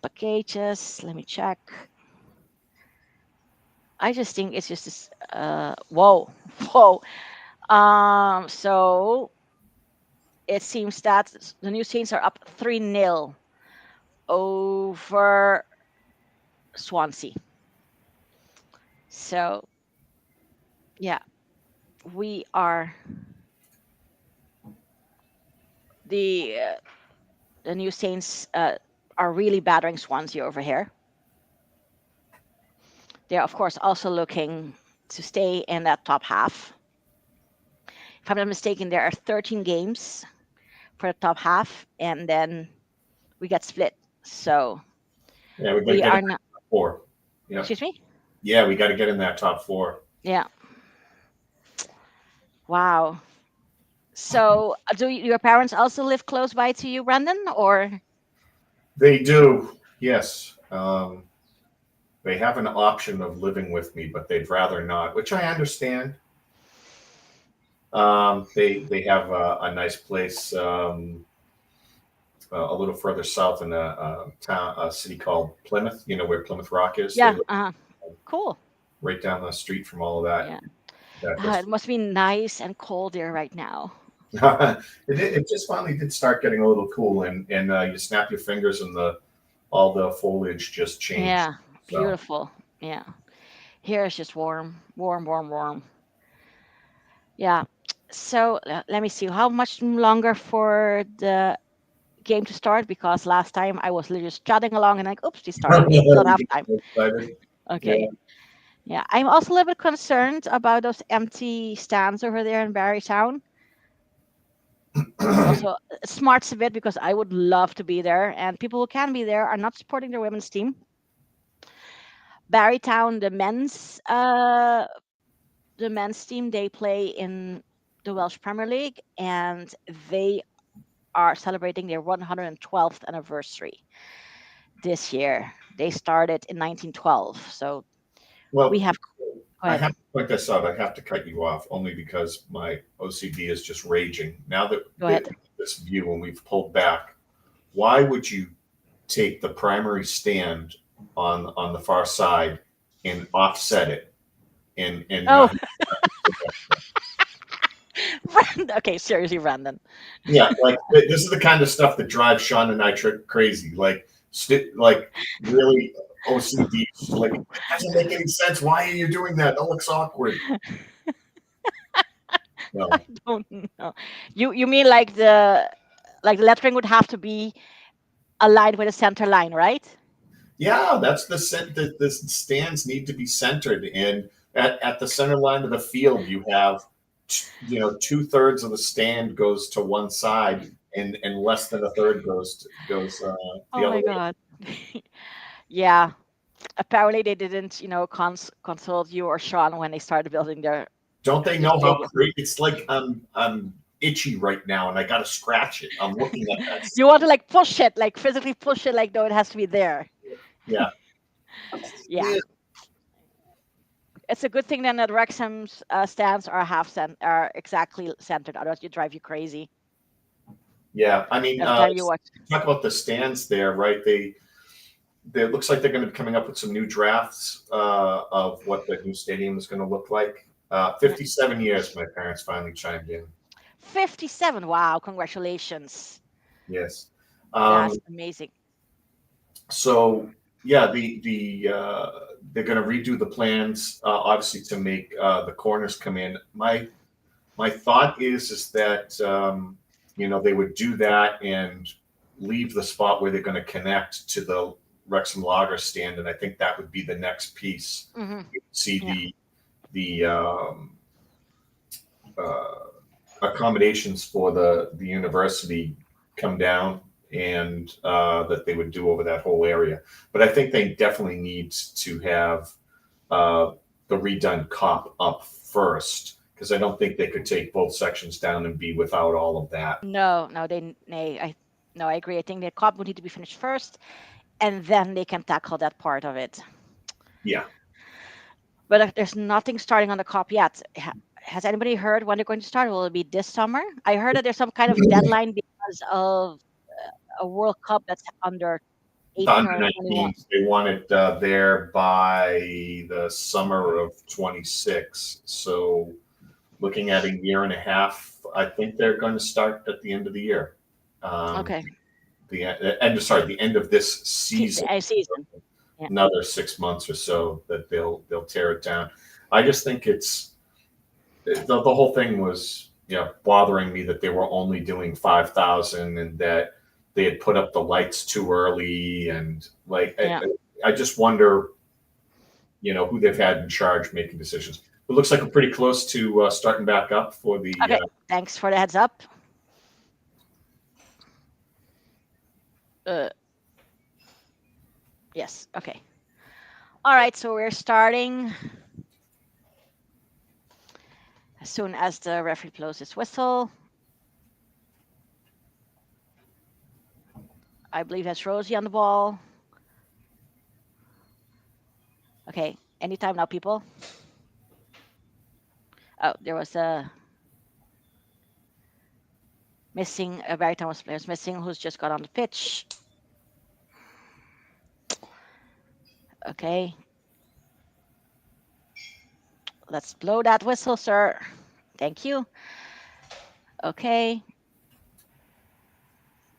Packages. Let me check. I just think it's just this. Whoa, whoa. So it seems that the New Saints are up 3-0 over Swansea. So yeah, we are the uh, the New Saints are really battering Swansea over here. They're of course also looking to stay in that top half. If I'm not mistaken, there are 13 games for the top half, and then we get split. So Yeah, we got to we get in are that not. top four. Yeah, Excuse me. yeah, we got to get in that top four. Yeah. Wow. So do your parents also live close by to you, Brendan? Or They do, yes. They have an option of living with me, but they'd rather not, which I understand. They have a nice place a little further south in a city called Plymouth. You know where Plymouth Rock is. They yeah. live Cool. right down the street from all of that. Yeah. That It must be nice and cold there right now. it just finally did start getting a little cool, and you snap your fingers and the all the foliage just changed. Yeah. So Beautiful. Yeah. Here it's just warm, warm, warm, warm. Yeah. So let me see. How much longer for the game to start? Because last time I was literally just chatting along and like, oops, they started. Okay, still you have get time. so excited. Yeah. Okay. Yeah. I'm also a little bit concerned about those empty stands over there in Barrytown. Also, it smarts a bit because I would love to be there, and people who can be there are not supporting their women's team. Barrytown, the men's team, they play in the Welsh Premier League, and they are celebrating their 112th anniversary this year. They started in 1912, so we Well, have. Go I ahead. have to point this out. I have to cut you off only because my OCD is just raging. Now that Go ahead. this view, when we've pulled back, why would you take the primary stand on the far side and offset it and Oh, not Brandon. Okay, seriously, Brandon. yeah, like this is the kind of stuff that drives Shaun and I crazy. Like, like really OCD. Like, it doesn't make any sense. Why are you doing that? That looks awkward. I No. don't know. You mean like the lettering would have to be aligned with a center line, right? Yeah, that's the stands need to be centered, and at the center line of the field, you have 2/3 of the stand goes to one side, and less than a third goes the Oh other my way. God. Yeah. Apparently they didn't, consult you or Sean when they started building Don't they the know how stadium. great it's like? I'm itchy right now, and I got to scratch it. I'm looking at that. You want to like push it, like physically push it, like no, it has to be there. Yeah, Yeah. It's a good thing then that Wrexham's stands are are exactly centered. Otherwise, it drive you crazy yeah. I mean, every time you watch. talk about the stands there, right? They it looks like they're going to be coming up with some new drafts of what the new stadium is going to look like. Yeah. 57 years, my parents finally chimed in. 57. Wow, congratulations. Yes. That's Um, amazing. so yeah, they're going to redo the plans, obviously to make the corners come in. My thought is that they would do that and leave the spot where they're going to connect to the Wrexham Lager stand, and I think that would be the next piece. Hmm. You see Yeah. the uh, accommodations for the university come down, and that they would do over that whole area. But I think they definitely need to have uh, the redone cop up first, because I don't think they could take both sections down and be without all of that. No, no, I no, I agree. I think the cop would need to be finished first, and then they can tackle that part of it. Yeah. But there's nothing starting on the cop yet. Has anybody heard when they're going to start? Will it be this summer? I heard that there's some kind of deadline because of a World Cup that's under The 18 under or 21. 19s, they want it there by the summer of 26. So looking at a year and a half, I think they're going to start at the end of the year. Um, Okay, the end of this season. season. Yeah. Another 6 months or so that they'll tear it down. I just think the whole thing was bothering me that they were only doing 5,000 and that they had put up the lights too early, and like Yeah. I just wonder who they've had in charge making decisions. It looks like we're pretty close to starting back up for the Okay. Thanks for the heads up. Uh, yes. Okay. All right. So we're starting as soon as the referee blows his whistle. I believe that's Rosie on the ball. Okay. Anytime now, people. Oh, there was a very Thomas players missing who's just got on the pitch. Okay. Let's blow that whistle, sir. Thank you. Okay.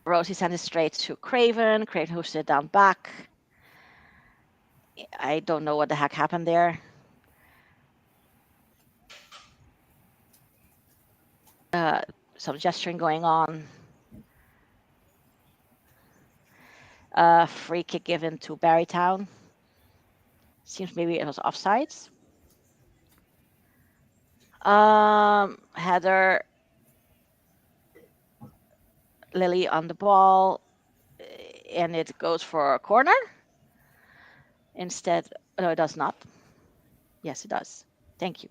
Rosie sent it straight to Craven. Craven who's it down back. I don't know what the heck happened there. Some gesturing going on. Free kick given to Barrytown. Seems maybe it was offsides. Heather, Lily on the ball, and it goes for a corner. Instead, no, it does not. Yes, it does. Thank you.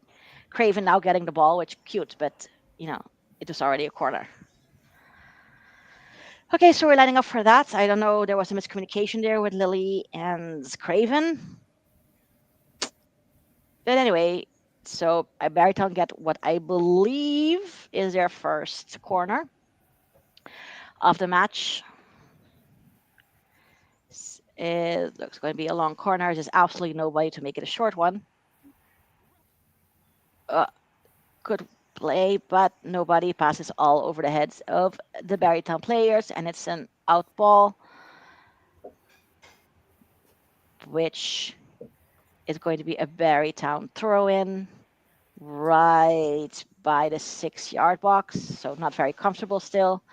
Craven now getting the ball, which cute, but it was already a corner. Okay, so we're lining up for that. I don't know. There was a miscommunication there with Lily and Craven. But anyway, so Barrytown get what I believe is their first corner of the match. It looks going to be a long corner. There's absolutely nobody to make it a short one. Uh, Good play, but nobody passes all over the heads of the Barrytown players, and it's an out ball, which is going to be a Barrytown throw in right by the 6 yard box. So not very comfortable still.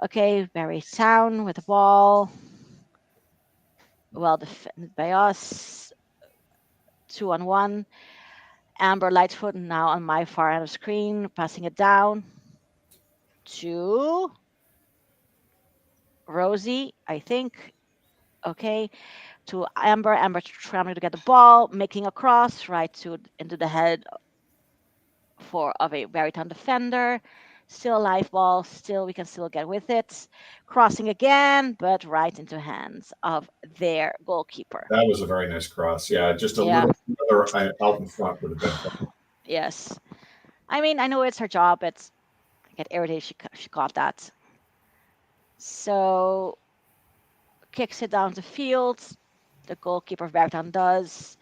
Okay, Barrytown with the ball. Well defended by us. 2-on-1. Amber Lightfoot now on my far end of screen, passing it down to Rosie, I think. Okay, to Amber. Amber trying to get the ball, making a cross right to into the head for of a Baritone defender. Still a live ball. Still we can still get with it. Crossing again, but right into hands of their goalkeeper. That was a very nice cross. Yeah, just a Yeah. little further out in front would have been fun. Yes. I mean, I know it's her job. It's I get irritated. She got that. So kicks it down the field. The goalkeeper of Baritone does.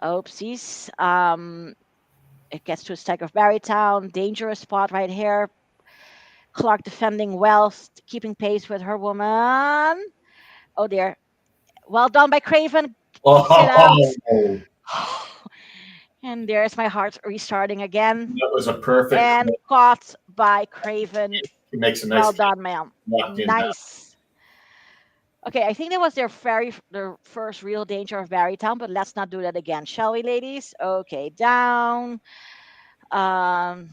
Oopsies. It gets to a stag of Barrytown. Dangerous spot right here. Clark defending well, keeping pace with her woman. Oh dear. Well done by Craven. Sit out. Oh, And there's my heart restarting again. that was a perfect. And caught by Craven. He makes a nice Well done, ma'am. locked in that. Nice. Okay, I think that was their first real danger of Barrytown, but let's not do that again, shall we, ladies? Okay, down. Um,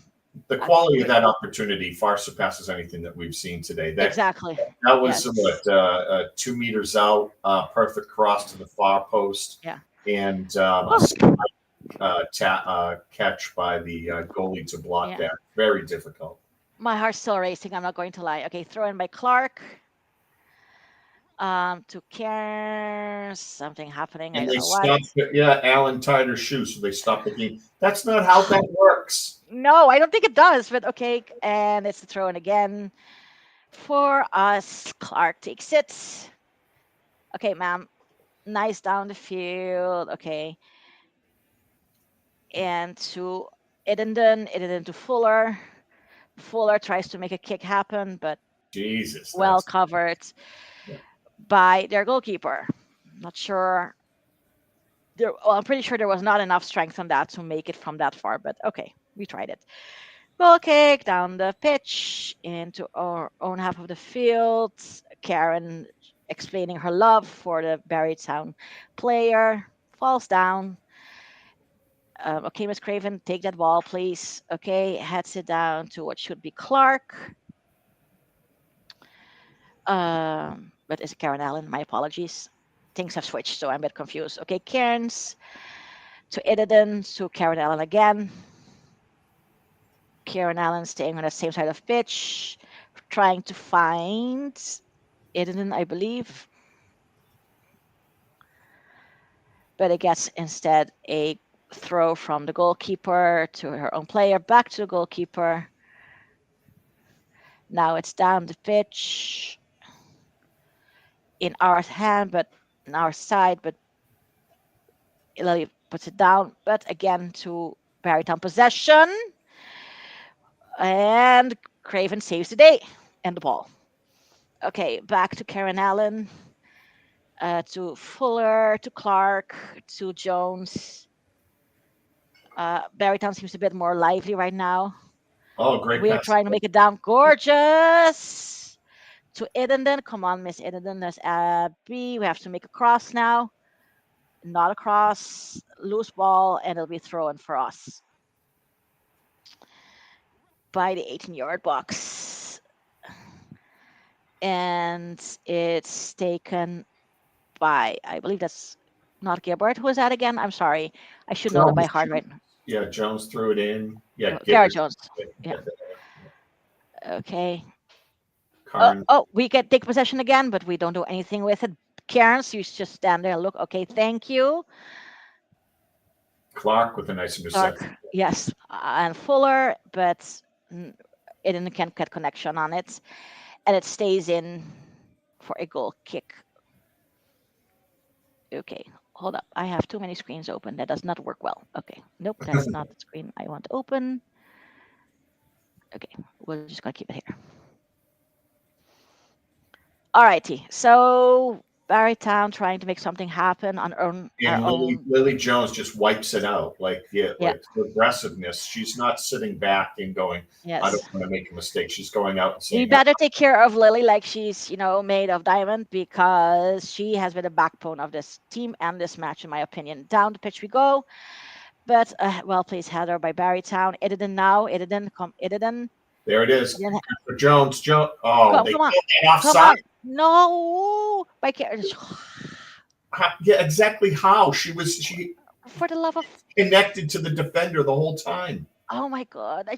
The quality of that opportunity far surpasses anything that we've seen today. exactly. That was Yes. what 2 meters out, perfect cross to the far post, Yeah. and catch by the goalie to block Yeah. that. Very difficult. My heart's still racing. I'm not going to lie. Okay, throw in by Clark. To care. Something happening. I And don't they know what. stopped. Yeah, Allen tied her shoe, so they stopped the game. That's not how that works. No, I don't think it does, but okay. And it's the throw in again for us. Clark takes it. Okay, ma'am. Nice down the field. Okay. And to Idenden to Fuller. Fuller tries to make a kick happen, but Jesus, well that's covered yeah. by their goalkeeper. Not sure. Well, I'm pretty sure there was not enough strength on that to make it from that far, but okay, we tried it. Goal kick down the pitch into our own half of the field. Karen explaining her love for the Barrytown player falls down. Okay, Miss Craven, take that ball, please. Okay, heads it down to what should be Clark. But it's Karen Allen. My apologies. Things have switched, so I'm a bit confused. Okay, Cairns to Idenden to Karen Allen again. Karen Allen staying on the same side of pitch, trying to find Idenden, I believe. But it gets instead a throw from the goalkeeper to her own player, back to the goalkeeper. Now it's down the pitch in our hand, but in our side, but Lily puts it down, but again to Barrytown possession. And Craven saves the day and the ball. Okay, back to Karen Allen, to Fuller, to Clark, to Jones. Barrytown seems a bit more lively right now. Oh, great We're pass. trying to make it down. Gorgeous. To Idenden. Come on, Miss Idenden. There's Abby. We have to make a cross now. Not a cross. Loose ball, and it'll be thrown for us by the 18-yard box. And it's taken by, I believe that's not Gilbert. Who is that again? I'm sorry. I should know that by heart right now. Yeah, Jones threw it in. Yeah, Garrett Jones. Yeah. Okay. We can take possession again, but we don't do anything with it. Karen, so you just stand there and look. Okay, thank you. Clark with a nice interception. Clark, yes, and Fuller, but it didn't can't get connection on it, and it stays in for a goal kick. Okay, hold up. I have too many screens open. That does not work well. Okay, nope, that's not the screen I want to open. Okay, we're just gonna keep it here. Alrighty, so Barrytown trying to make something happen on our And Lily, own. Lily Jones just wipes it out. Like, yeah, Yeah, like the aggressiveness. She's not sitting back and going, I don't yes. want to make a mistake. She's going out and We saying, better take care of Lily like she's, made of diamond because she has been the backbone of this team and this match, in my opinion. Down the pitch we go, but well placed header by Barrytown. Edidin now, Edidin, come, Edidin. there it is. Then Good for Jones. Jones. Oh, come, they come on, killed that come offside. on. No, by Yeah, exactly how she for the love of, connected to the defender the whole time. oh my God.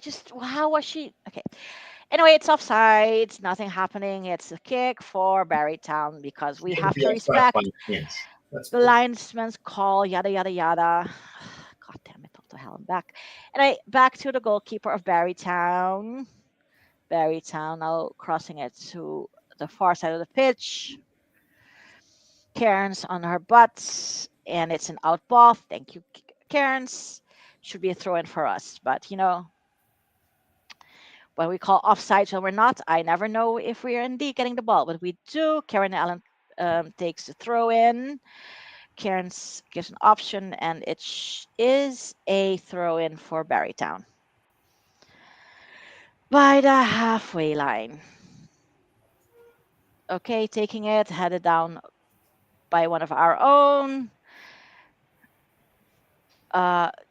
How was she? Okay. Anyway, it's offside. Nothing happening. It's a kick for Barrytown because we She shouldn't have be to offside by respect an inch. That's the bullshit. linesman's call, yada, yada, yada. God damn it. What the hell? I'm back. Anyway, back to the goalkeeper of Barrytown. Barrytown now crossing it to the far side of the pitch. Cairns on her butt, and it's an out ball. Thank you, Cairns. Should be a throw in for us. But, what we call offsides when we're not, I never know if we are indeed getting the ball. But we do. Karen Allen takes the throw in. Cairns gives an option, and it is a throw in for Barrytown by the halfway line. Okay, taking it, headed down by one of our own.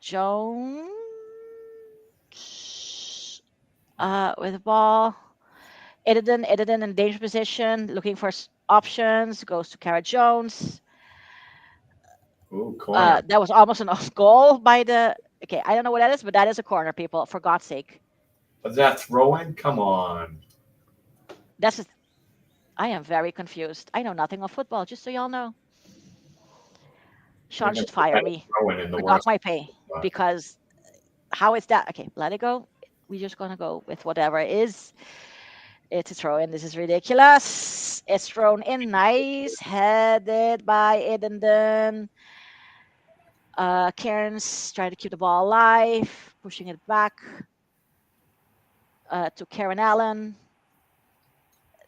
Jones with the ball. Edidin in danger position, looking for options, goes to Kara Jones. Ooh, corner. That was almost an off goal by the. Okay, I don't know what that is, but that is a corner, people. For God's sake, But that throwing? Come on. that's. I am very confused. I know nothing of football, just so y'all know. They're Sean going should to put fire that me throwing in the or dock worst my pay spot. because how is that? Okay, let it go. We're just gonna go with whatever it is. It's a throw in. This is ridiculous. It's thrown in. Nice. Headed by Edendon. Cairns trying to keep the ball alive, pushing it back to Karen Allen.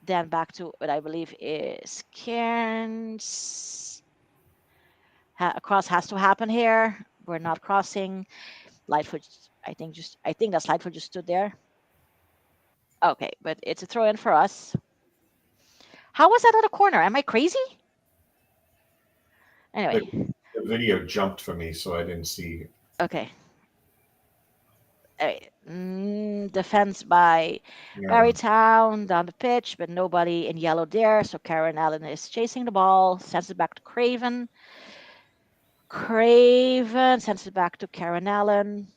Then back to what I believe is Cairns. A cross has to happen here. We're not crossing. Lightfoot, I think that's Lightfoot just stood there. Okay, but it's a throw in for us. How was that out of corner? Am I crazy? The, Anyway, the video jumped for me, so I didn't see. okay. Defense by Yeah. Barrytown down the pitch, but nobody in yellow there. So Karen Allen is chasing the ball, sends it back to Craven. Craven sends it back to Karen Allen.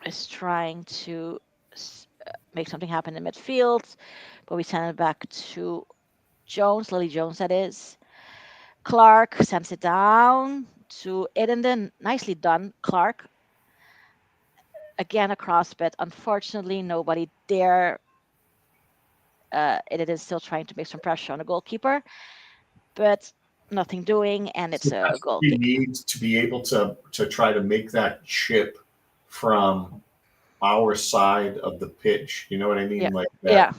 Is trying to make something happen in midfield, but we send it back to Jones, Lily Jones, that is. Clark sends it down to Edendon. Nicely done, Clark. Again, across, but unfortunately, nobody there. It is still trying to make some pressure on the goalkeeper, but nothing doing, and So it's a that's goal what we kick. need to be able to try to make that chip from our side of the pitch. You know what I Yeah, mean? Like that.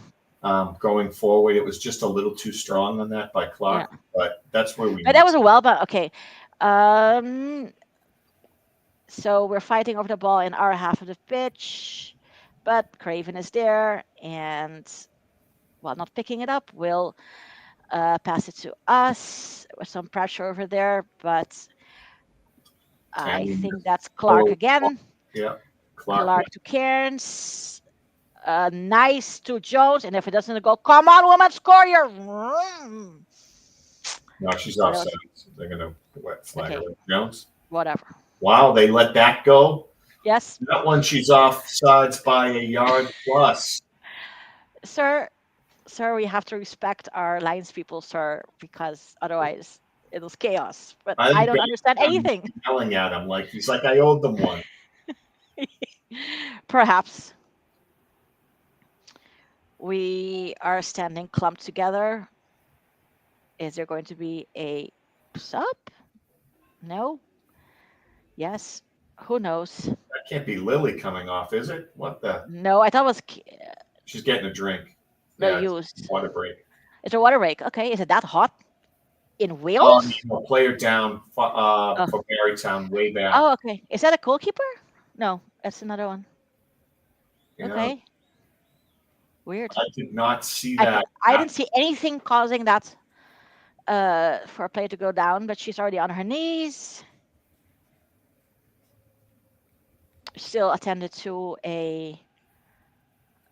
yeah, Going forward, it was just a little too strong on that by yeah. Clark, but that's where we But that need. was a well, but okay. Um, so we're fighting over the ball in our half of the pitch, but Craven is there, and while not picking it up, will pass it to us with some pressure over there, but I And think that's Clark oh, again. yeah, Clark. Clark to Cairns. Nice to Jones. And if it doesn't go, come on, woman, score your. No, she's So that offside. was They're gonna wet flag her. okay, Jones. whatever. Wow, they let that go. Yes, That one, she's offsides by a yard plus. sir, sir, we have to respect our Lions people, sir, because otherwise it was chaos. But I I think don't understand I'm anything. yelling at him like he's like I owed them one. Perhaps we are standing clumped together. Is there going to be a sub? No? Yes? Who knows? That can't be Lily coming off, is it? What the? No, I thought it was She's getting a drink. no Yeah, it's used. water break. It's a water break. Okay, is it that hot in Oh, Wales? player down Oh, for Marytown way back. oh, okay. Is that a goalkeeper? No, that's another one. Yeah, Okay, weird. I did not see that. I didn't see anything causing that for a player to go down, but she's already on her knees. Still attended to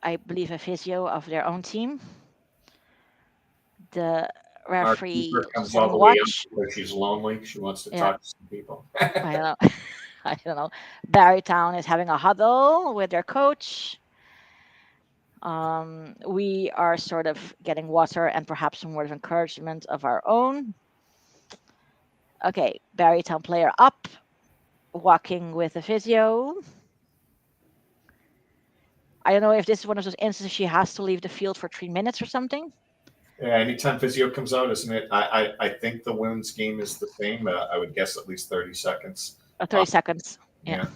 I believe, a physio of their own team. The Our referee keeper comes all setting the way up watch. because she's lonely. She wants to Yeah, talk to some people. I don't know. I don't know. Barrytown is having a huddle with their coach. We are sort of getting water and perhaps some words of encouragement of our own. Okay, Barrytown player up, walking with a physio. I don't know if this is one of those instances she has to leave the field for 3 minutes or something. Yeah, anytime physio comes out, isn't it? I think the women's game is the same. I would guess at least 30 seconds. Or Uh, 30 seconds. Yeah. yeah,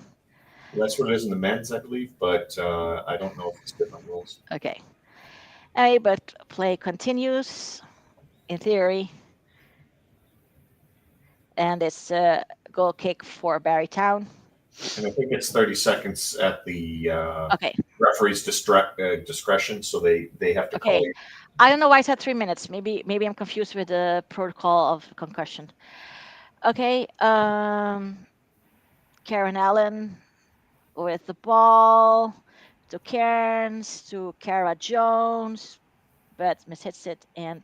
that's what it is in the men's, I believe, but I don't know if it's different rules. Okay. Anyway, but play continues in theory. And it's a goal kick for Barrytown. And I think it's 30 seconds at the Okay. referee's discretion, so they have to call Okay. you. I don't know why I said 3 minutes. Maybe I'm confused with the protocol of concussion. Okay. Karen Allen with the ball to Cairns to Cara Jones, but mishits it, and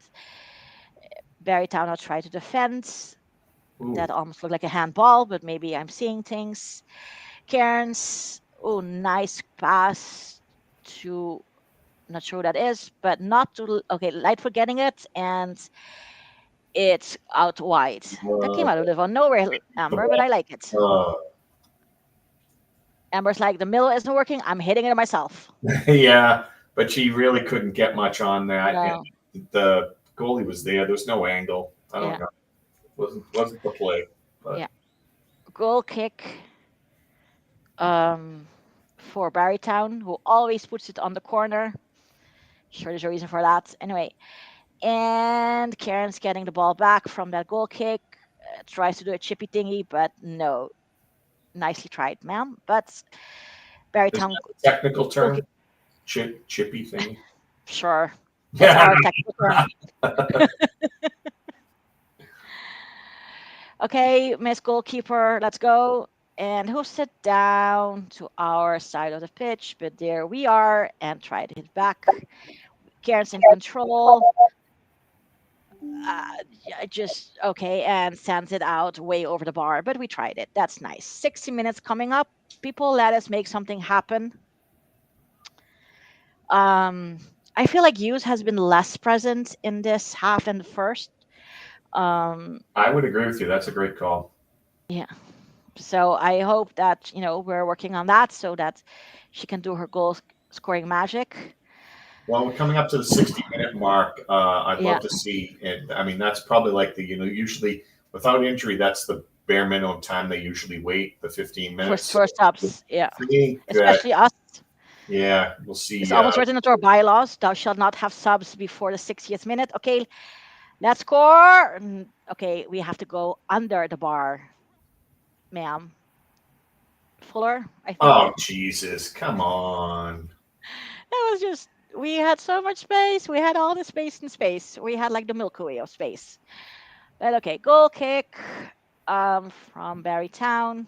Barrytown will try to defend. Ooh, That almost looked like a handball, but maybe I'm seeing things. Cairns, oh, nice pass to, not sure who that is, but not to, okay, Lightfoot getting it, and it's out wide. That came out of the nowhere, the Amber, but ball. I like it. Uh, Amber's like, the middle isn't working. I'm hitting it myself. yeah, but she really couldn't get much on that. No, The goalie was there. There was no angle. I don't yeah, know. Wasn't the play, but yeah. Goal kick um, for Barrytown, who always puts it on the corner. Sure, there's a reason for that. Anyway, and Karen's getting the ball back from that goal kick. Tries to do a chippy thingy, but no. Nicely tried, ma'am. But is Barrytown that a technical goalkeeper, term? Chippy thingy. sure, it's Yeah. our technical term. Okay, Miss Goalkeeper, let's go. And who sit down to our side of the pitch? But there we are, and try to hit back. Karen's in control. Just okay, and sends it out way over the bar. But we tried it. That's nice. 60 minutes coming up. People, let us make something happen. Um, I feel like Hughes has been less present in this half and the first. Um, I would agree with you. That's a great call. yeah. So I hope that we're working on that so that she can do her goal scoring magic. Well, we're coming up to the 60-minute mark. I'd Yeah, love to see it. I mean, that's probably like usually without injury, that's the bare minimum time they usually wait, the 15 for minutes. for subs. Yeah, I think that, especially us. yeah, we'll It's see. almost written into our bylaws. Thou shalt not have subs before the 60th minute. Okay, let's score. Okay, we have to go under the bar, ma'am. Fuller, I think. Oh, Jesus. Come on. That was just, we had so much space. We had all the space in space. We had like the Milky Way of space. But okay, goal kick from Barrytown.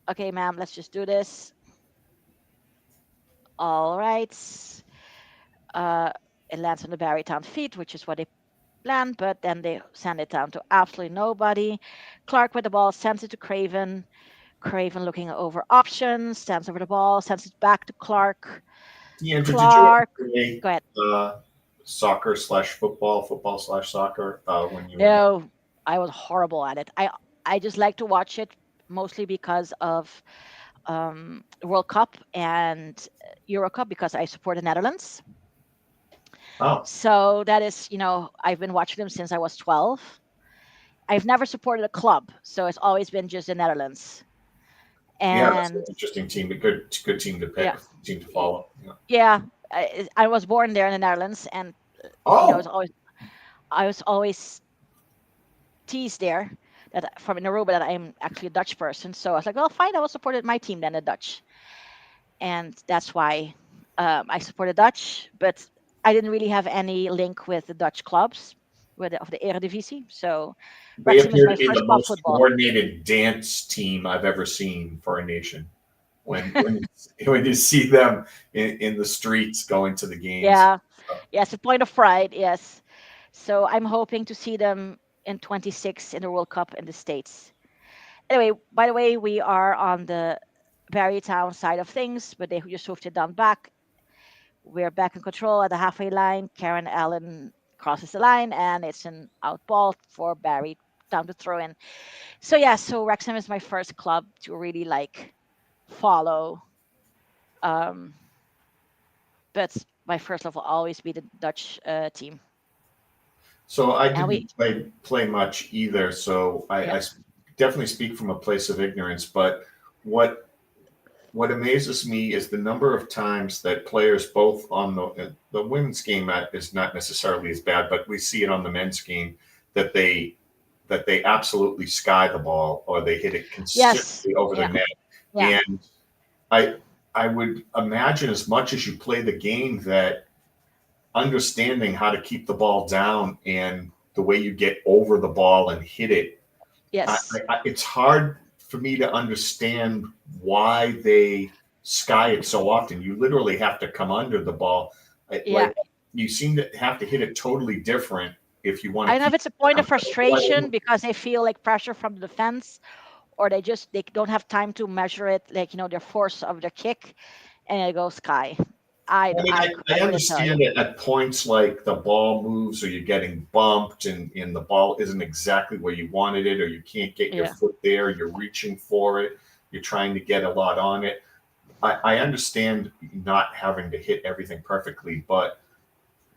Okay, ma'am, let's just do this. All right. Uh, it lands on the Barrytown feet, which is what they planned, but then they send it down to absolutely nobody. Clark with the ball sends it to Craven. Craven looking over options, sends over the ball, sends it back to Clark. Deandra, did you ever Clark, play go ahead. soccer slash football, football slash soccer when you were young? No, I was horrible at it. I just like to watch it mostly because of World Cup and Euro Cup because I support the Netherlands. Oh, So that is, I've been watching them since I was 12. I've never supported a club, so it's always been just the Netherlands. yeah, that's an And interesting team. A good team to yeah, pick, team to y- follow. Yeah. yeah, I was born there in the Netherlands, and it's Oh, always I was always teased there that from in Aruba that I'm actually a Dutch person. So I was like, well, fine, I will support my team then, the Dutch, and that's why I supported Dutch. But I didn't really have any link with the Dutch clubs with of the Eredivisie. So they Wrexham is appear my to be first the club most football. coordinated dance team I've ever seen for a nation. When you see them in the streets going to the games. Yeah, yes, a point of pride. Yes. So I'm hoping to see them in 26 in the World Cup in the States. Anyway, by the way, we are on the Barrytown side of things, but they just hoofed it down back. We're back in control at the halfway line. Karen Allen crosses the line, and it's an out ball for Barry down to throw in. So yeah, so Wrexham is my first club to really like follow. Um, but my first love will always be the Dutch team. So I And we, didn't play much either. So yeah, definitely speak from a place of ignorance. But what what amazes me is the number of times that players, both on the women's game, is not necessarily as bad, but we see it on the men's game that they absolutely sky the ball or they hit it yes, consistently over the yeah, net. yeah, And I I would imagine as much as you play the game that understanding how to keep the ball down and the way you get over the ball and hit it, yes, it's hard for me to understand why they sky it so often. You literally have to come under the ball. yeah. Like you seem to have to hit it totally different if you want I to don't know if keep it's a point it of down. frustration because they feel like pressure from the defense, or they don't have time to measure it, like their force of their kick, and it goes sky. I I mean, I I couldn't tell you. understand it at points like the ball moves or you're getting bumped and the ball isn't exactly where you wanted it or you can't get your Yeah. foot there, you're reaching for it, you're trying to get a lot on it. I understand not having to hit everything perfectly, but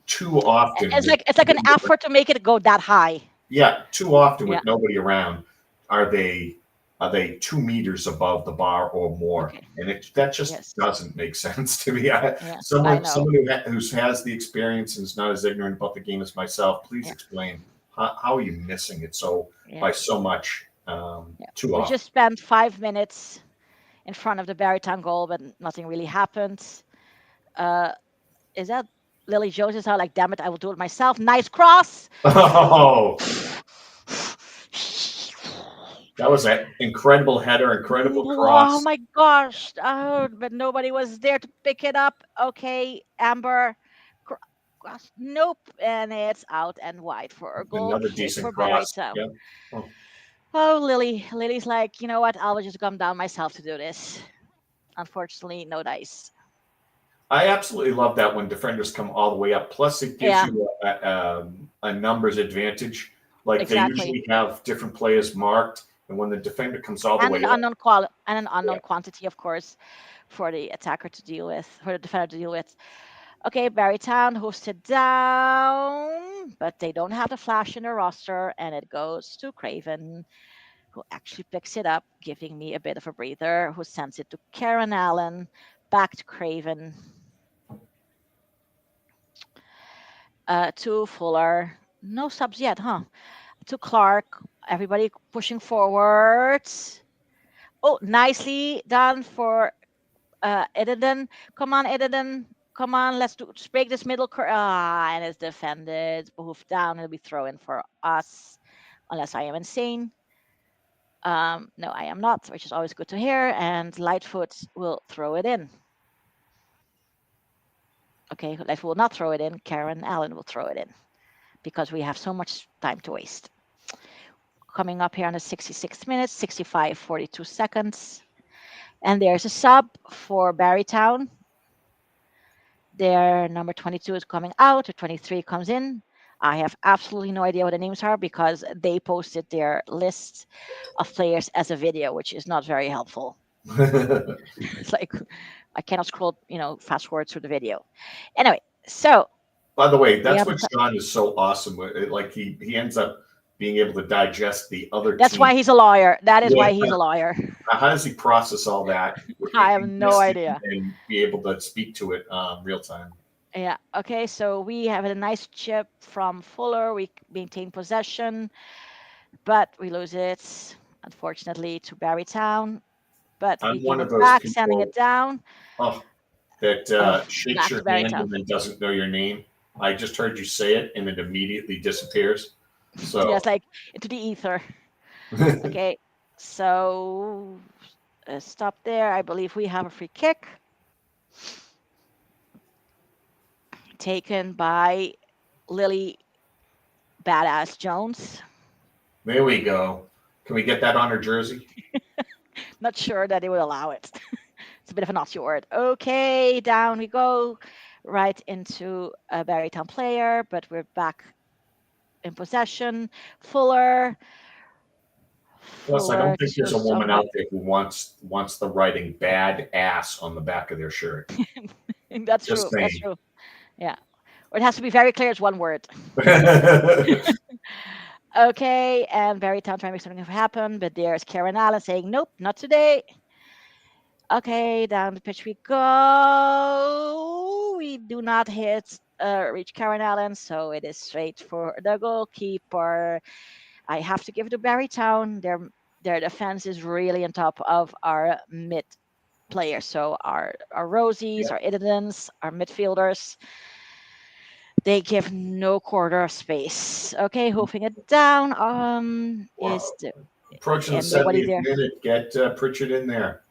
too often It's with like an effort to make it go that high. yeah, too often Yeah. with nobody around, are they 2 meters above the bar or more? Okay. And that just Yes. doesn't make sense to me. Yeah. I know. Someone who has the experience and is not as ignorant about the game as myself, please Yeah. explain how are you missing it Yeah. by so much Yeah. too We often? just spent 5 minutes in front of the Barrytown goal, but nothing really happened. Uh, is that Lily Jones? How like, damn it, I will do it myself. Nice cross. Oh, that was an incredible header, incredible Oh cross. my gosh. Oh, but nobody was there to pick it up. Okay, Amber. cr- Cross. Nope. And it's out and wide for a goal Another kick decent for cross. Barrytown. Yeah. Oh. Oh, Lily. Lily's like, you know what? I'll just come down myself to do this. Unfortunately, no dice. I absolutely love that when defenders come all the way up. Plus, it gives Yeah, you a numbers advantage. Like they exactly. usually have different players marked, and when the defender comes all the And way an up, unknown yeah. quantity, of course, for the attacker to deal with, for the defender to deal with. Okay, Barrytown hosted down, but they don't have the flash in their roster, and it goes to Craven, who actually picks it up, giving me a bit of a breather, who sends it to Karen Allen, back to Craven, to Fuller. No subs yet, huh? To Clark, everybody pushing forward. Oh, nicely done for Edenden. Come on, Edenden. Come on, let's break this middle. And it's defended. Behoof down. It'll be thrown for us, unless I am insane. No, I am not, which is always good to hear. And Lightfoot will throw it in. Okay, Lightfoot will not throw it in. Karen Allen will throw it in because we have so much time to waste. Coming up here on the 66 minutes, 65:42. And there's a sub for Barrytown. Their number 22 is coming out, or 23 comes in. I have absolutely no idea what the names are because they posted their list of players as a video, which is not very helpful. It's like I cannot scroll, fast forward through the video. Anyway, so By the way, We that's have what Shaun is so awesome with. Like he ends up being able to digest the other That's team. why he's a lawyer. That is Yeah. why he's a lawyer. How does he process all that I have in no this idea. and be able to speak to it real time? Yeah. Okay. So we have a nice chip from Fuller. We maintain possession, but we lose it, unfortunately, to Barrytown. But I'm we one give of it those back, sending it people. down. Oh, that Oh, shakes back your to hand Barrytown. and then doesn't know your name. I just heard you say it and it immediately disappears. Yeah, it's So like into the ether. Okay. So stop there. I believe we have a free kick taken by Lily Badass Jones. there we go. Can we get that on her jersey? Not sure that they would allow it. It's a bit of a naughty word. Okay, down we go, right into a Barrytown player, but we're back in possession. Fuller, Plus, I don't Fuller think to there's a woman out somebody. there who wants the writing "bad ass" on the back of their shirt. That's Just true. That's saying. true. Yeah. Or it has to be very clear. It's one word. Okay, and Barrytown trying to make something happen, but there's Karen Allen saying, nope, not today. Okay, down the pitch we go. We do not reach Karen Allen, so it is straight for the goalkeeper. I have to give it to Barrytown. Their defense is really on top of our mid players. So our Rosies, Yeah. our Ididens, our midfielders, they give no quarter of space. Okay, hoofing it down. Is Wow. the Approaching the and nobody 70th there. minute, get Pritchard in there.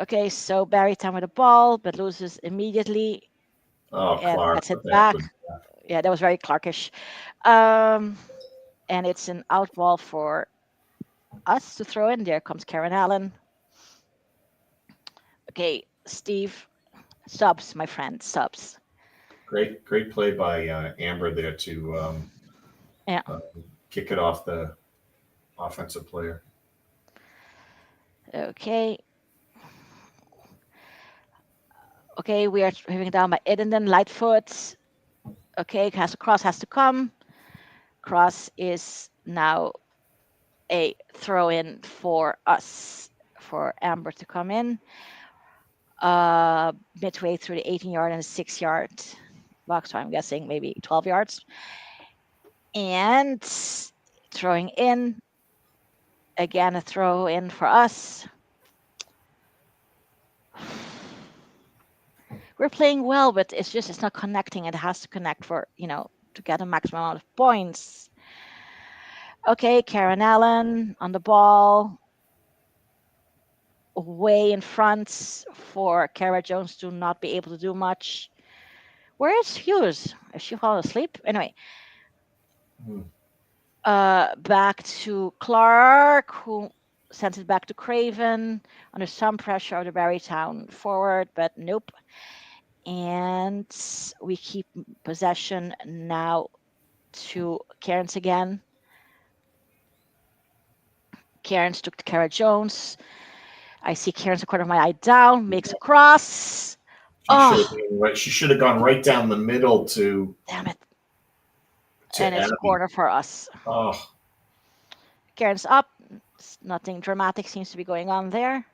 Okay, so Barrytown with the ball, but loses immediately Oh, and Clark, gets what it the heck back. was that? Yeah, that was very Clarkish. Um, and it's an out ball for us to throw in. There comes Karen Allen. Okay, Steve, subs, my friend, subs. Great play by Amber there to Yeah. uh, kick it off the offensive player. Okay. Okay, we are moving down by Edenden, Lightfoot. Okay, has to cross, has to come. Cross is now a throw in for us, for Amber to come in. Midway through the 18-yard and the 6-yard box, so I'm guessing maybe 12 yards. And throwing in, again, a throw in for us. We're playing well, but it's not connecting. It has to connect for, to get a maximum amount of points. Okay, Karen Allen on the ball, way in front for Kara Jones to not be able to do much. Where is Hughes? Is she fallen asleep? Anyway, Hmm. back to Clark, who sends it back to Craven under some pressure of the Barrytown forward, but nope. And we keep possession now to Cairns again. Cairns took to Kara Jones. I see Cairns a quarter of my eye down, makes a cross. Oh, She should have gone right down the middle damn it. to And it's a Abby. quarter for us. Oh, Cairns up. Nothing dramatic seems to be going on there.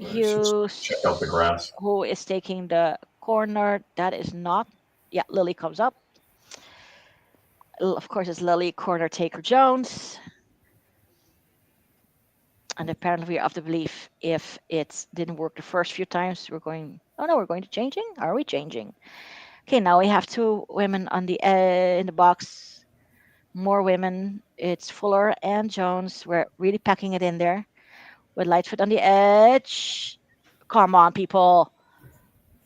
should check out the Hughes, grass. who is taking the corner. That is not. Yeah, Lily comes up. Of course, it's Lily, corner taker Jones. And apparently, we're of the belief if it didn't work the first few times, we're going. Oh no, we're going to changing. Are we changing? Okay, now we have two women on the in the box. More women. It's Fuller and Jones. We're really packing it in there with Lightfoot on the edge. Come on, people.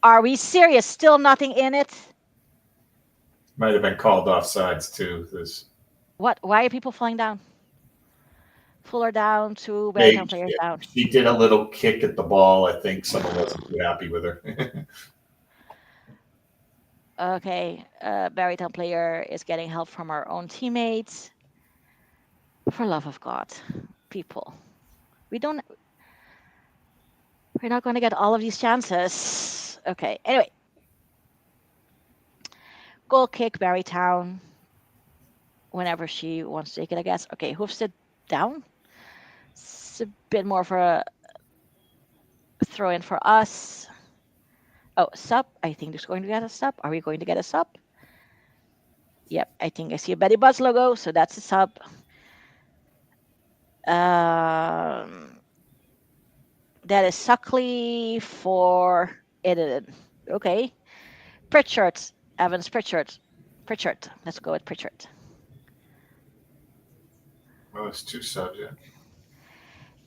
Are we serious? Still nothing in it? Might have been called off sides too. This What? Why are people falling down? Fuller down, two they Barrytown players down. she did a little kick at the ball. I think someone wasn't too happy with her. Okay, Barrytown player is getting help from our own teammates. For love of God, people, we don't. We're not going to get all of these chances. Okay. Anyway, Goal kick, Barrytown, whenever she wants to take it, I guess. Okay, hoofs it down. It's a bit more for a throw in for us. Oh, sub. I think it's going to get a sub. Are we going to get a sub? Yep, I think I see a Betty Buzz logo, so that's a sub. Um, that is Suckley for it. Okay. Pritchard. Evans Pritchard. Pritchard. Let's go with Pritchard. Well, it's two subs. Yeah.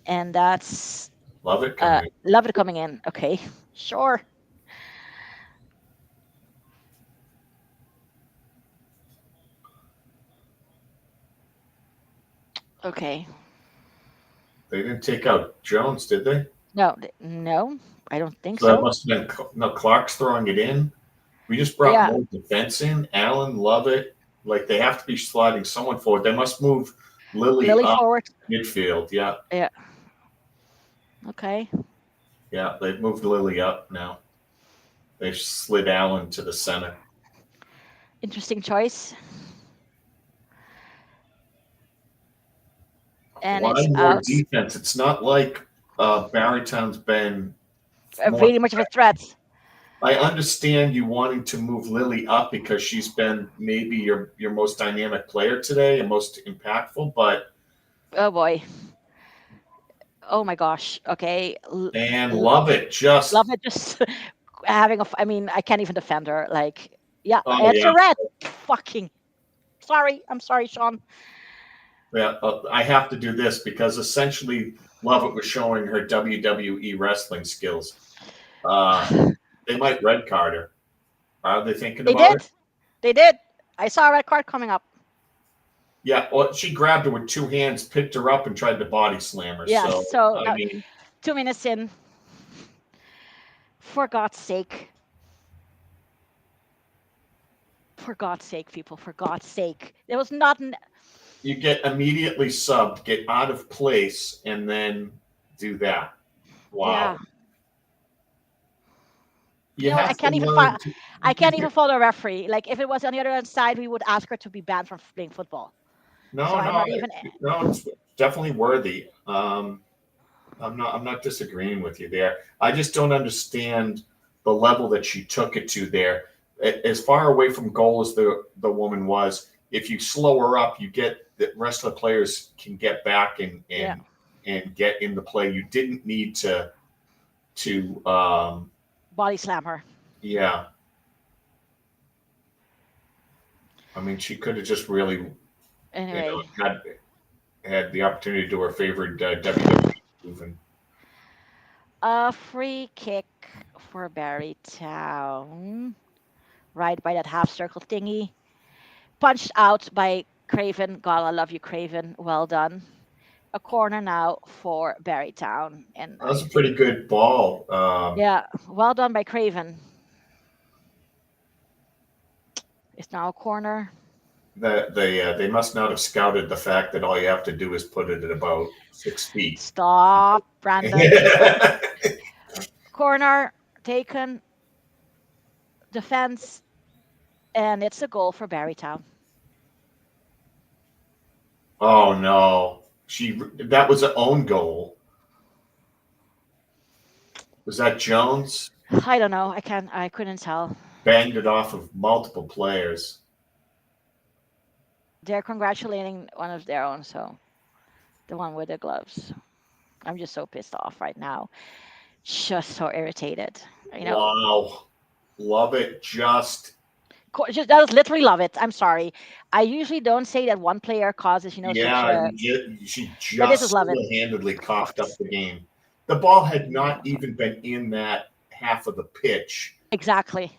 And that's Love it coming. Love it coming in. Okay. Sure. Okay. They didn't take out Jones, did they? No, no, I don't think So that so. must have been no Clark's throwing it in. We just brought Yeah, more defense in. Allen, love it. Like they have to be sliding someone forward. They must move Lily Lily up forward. midfield. Yeah, Yeah. Okay. yeah. They've moved Lily up now. They slid Allen to the center. Interesting choice. And Why it's more out. defense? It's not like Barrytown's been more. Really much of a threat. I understand you wanting to move Lily up because she's been maybe your most dynamic player today and most impactful, but Oh boy. Oh my gosh. Okay. and love it. Just Love it. Just having a. I mean, I can't even defend her. Like, yeah, oh it's yeah, a red. Fucking. Sorry. I'm sorry, Shaun. yeah. I have to do this because essentially Lovett was showing her WWE wrestling skills. Uh, they might red card her. Are they thinking They about it? did. They did. I saw a red card coming up. Yeah. Well, she grabbed her with two hands, picked her up, and tried to body slam her. Yes. So So I mean, 2 minutes in. For God's sake. For God's sake, people. For God's sake. There was not an. you get immediately subbed, get out of place, and then do that. Yeah. Wow. You I have to can't even learn find. to. I can't even follow the referee. Like if it was on the other side, we would ask her to be banned from playing football. So No, I'm no, not even. no. It's definitely worthy. I'm not. I'm not disagreeing with you there. I just don't understand the level that she took it to there. As far away from goal as the woman was, if you slow her up, you get the rest of the players can get back and Yeah. and get in the play. You didn't need to Body slam her. yeah. I mean, she could have just really Anyway, had the opportunity to do her favorite WWE move. And a free kick for Barrytown. Right by that half circle thingy. Punched out by Craven. God, I love you, Craven. Well done. A corner now for Barrytown. And that was I a pretty think, good ball. yeah, well done by Craven. It's now a corner. That they must not have scouted the fact that all you have to do is put it at about 6 feet. Stop, Brandon. Yeah. Corner taken. Defense. And it's a goal for Barrytown. Oh no, that was an own goal. Was that Jones? I don't know. I couldn't tell. Banged it off of multiple players. They're congratulating one of their own, so the one with the gloves. I'm just so pissed off right now. Just so irritated. Wow, love it. Just that was literally love it. I'm sorry. I usually don't say that one player causes, such Yeah, a. she But this is just love it. single-handedly coughed up the game. The ball had not even been in that half of the pitch. Exactly.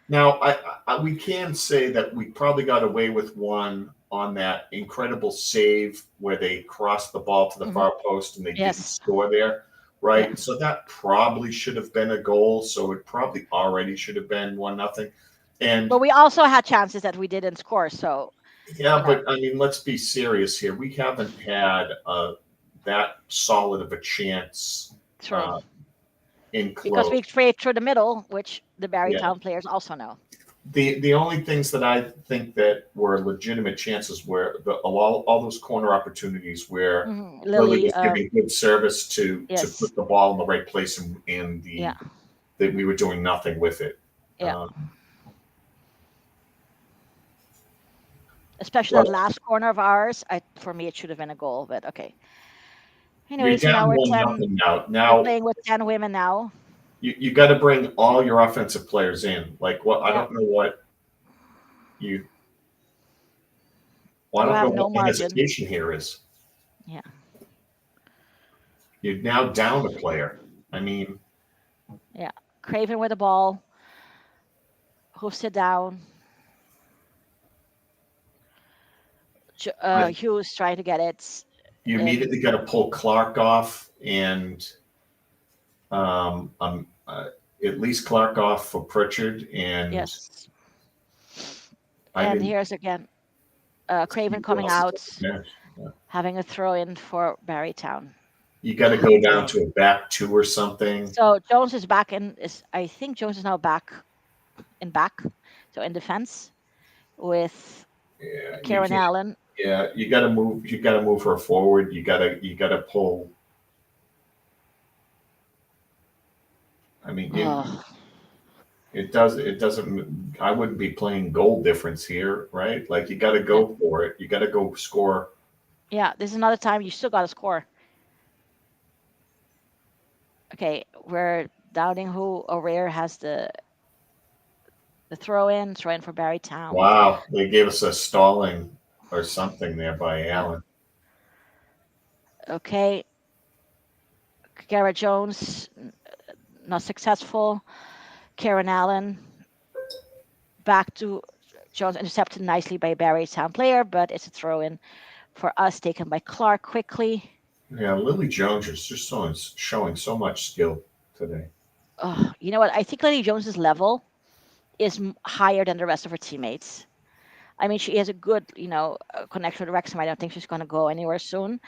Now, we can say that we probably got away with one on that incredible save where they crossed the ball to the far post and they didn't Yes. score there, right? Yeah. So that probably should have been a goal. So it probably already should have been 1-0. And But we also had chances that we didn't score. So yeah, but I mean, let's be serious here. We haven't had that solid of a chance true. because we enclosed. trade through the middle, which the Yeah. Barrytown players also know. The only things that I think that were legitimate chances were all those corner opportunities where Lily Lily, was giving good service to yes, put the ball in the right place, and yeah, that we were doing nothing with it. yeah. Um, Especially that well, last corner of ours. For me, it should have been a goal, but okay. you're Anyway, so now down we're one 10. nothing now. We're Now playing with 10 women now. you got to bring all your offensive players in. Like what? I Yeah, don't know what you. Well, I you don't know have what no the margin. hesitation here is. Yeah, You're now down a player. I mean, yeah. Craven with the ball. Hoofs it down. I, Hughes trying to get it you in. immediately got to pull Clark off and at least Clark off for Pritchard. And Yes. I And didn't here's again see Craven who coming else is out, at the bench. Yeah. having a throw in for Barrytown. You got to go down to a back two or something. So Jones is back in. I think Jones is now back in back, so in defense with Yeah, you Karen can't. Allen. Yeah, you got to move. You got to move her forward. You got to pull. I mean, Oh, it doesn't. I wouldn't be playing goal difference here, right? Like you got to yeah, go for it. You got to go score. yeah. This is another time you still got to score. Okay, we're doubting who or where has the throw in for Barrytown. Wow, they gave us a stalling or something there by Yeah. Allen. Okay, Garrett Jones not successful. Karen Allen back to Jones, intercepted nicely by Barrytown player, but it's a throw in for us, taken by Clark quickly. Yeah, Lily Jones is just showing so much skill today. You know what? I think Lady Jones's level is higher than the rest of her teammates. I mean, she has a good, connection with Wrexham. I don't think she's going to go anywhere soon,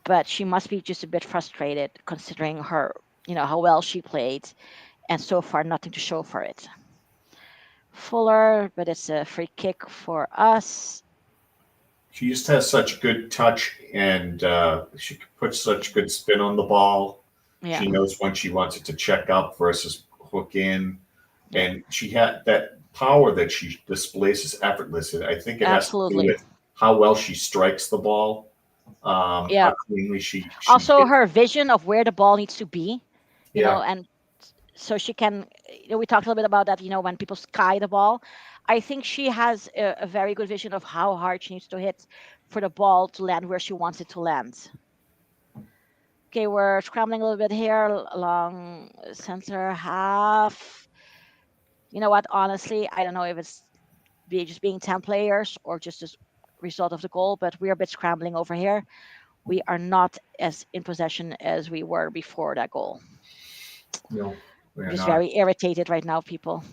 but she must be just a bit frustrated considering her, how well she played, and so far nothing to show for it. Fuller, but it's a free kick for us. She just has such good touch, and she puts such good spin on the ball. Yeah, She knows when she wants it to check up versus hook in, yeah, and she had that power that she displays is effortless. And I think it has to do absolutely. with how well she strikes the ball, Yeah. how cleanly she Also, hits. her vision of where the ball needs to be, Yeah, and so she can, we talked a little bit about that, when people sky the ball. I think she has a very good vision of how hard she needs to hit for the ball to land where she wants it to land. Okay, we're scrambling a little bit here along center half. You know what? Honestly, I don't know if it's just being 10 players or just as result of the goal, but we're a bit scrambling over here. We are not as in possession as we were before that goal. no, I'm we're just not. very irritated right now, people.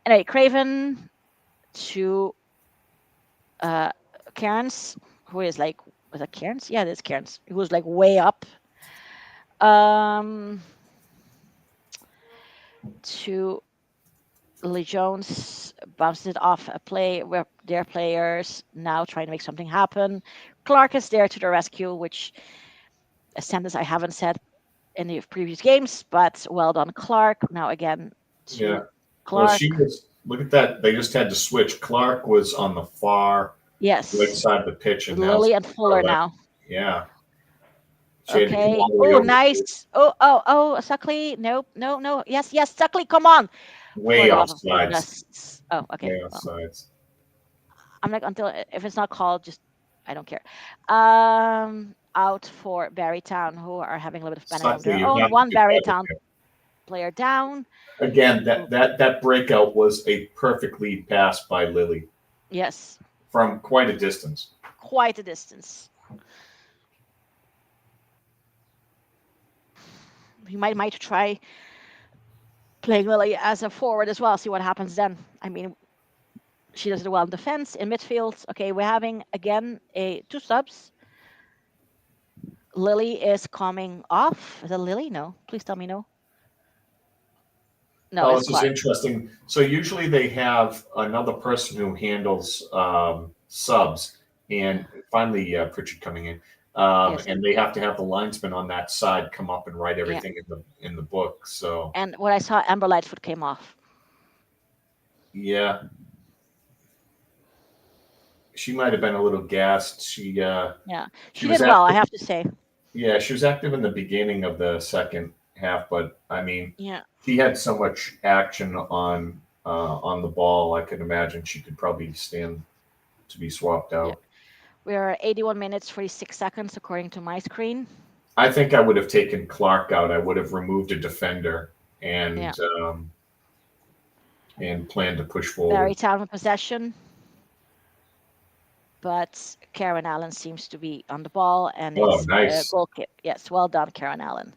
Anyway, Craven to uh Cairns, who is like, was that Cairns? Yeah, that's Cairns. Who was like way up. Um to Lee Jones bounces it off a play where their players now trying to make something happen. Clark is there to the rescue, which a sentence I haven't said in the previous games, but well done, Clark. Now again Yeah. to Well, she Clark. was. Look at that. They just had to switch. Clark was on the far right Yes, side of the pitch, and now it's Lily and far Fuller left. now. Yeah. She had to come Okay. all the way Oh, over to nice. Oh, Suckley. Nope, no, no. Yes, Suckley, come on. For way the off love of sides. goodness. Oh, okay. Way off Well, sides. I'm like, until if it's not called, just I don't care. Out for Barrytown, who are having a little bit of panic of Suckley, their you own. have to One do better Barrytown there. player down. Again, Ooh, that breakout was a perfect lead pass by Lily yes, from quite a distance. quite a distance. We might try playing Lily as a forward as well. See what happens then. I mean, she does it well in defense, in midfield. Okay, we're having again a two subs. Lily is coming off. Is it Lily? No. Please tell me no. No, Oh, it's this is Clark. interesting. So usually they have another person who handles subs, Yeah. and finally Pritchard coming in, Yes. and they have to have the linesman on that side come up and write Yeah. everything in the book. So And what I saw, Amber Lightfoot came off. yeah, she might have been a little gassed. Yeah. She She was did well, I active. have to say. Yeah, she was active in the beginning of the second half, but I mean, Yeah. she had so much action on the ball. I could imagine she could probably stand to be swapped Yeah. out. We are 81 minutes, 46 seconds, according to my screen. I think I would have taken Clark out. I would have removed a defender Yeah. and planned to push forward. Very town possession, but Karen Allen seems to be on the ball, and Oh, it's a nice! goal kick. Yes, well done, Karen Allen.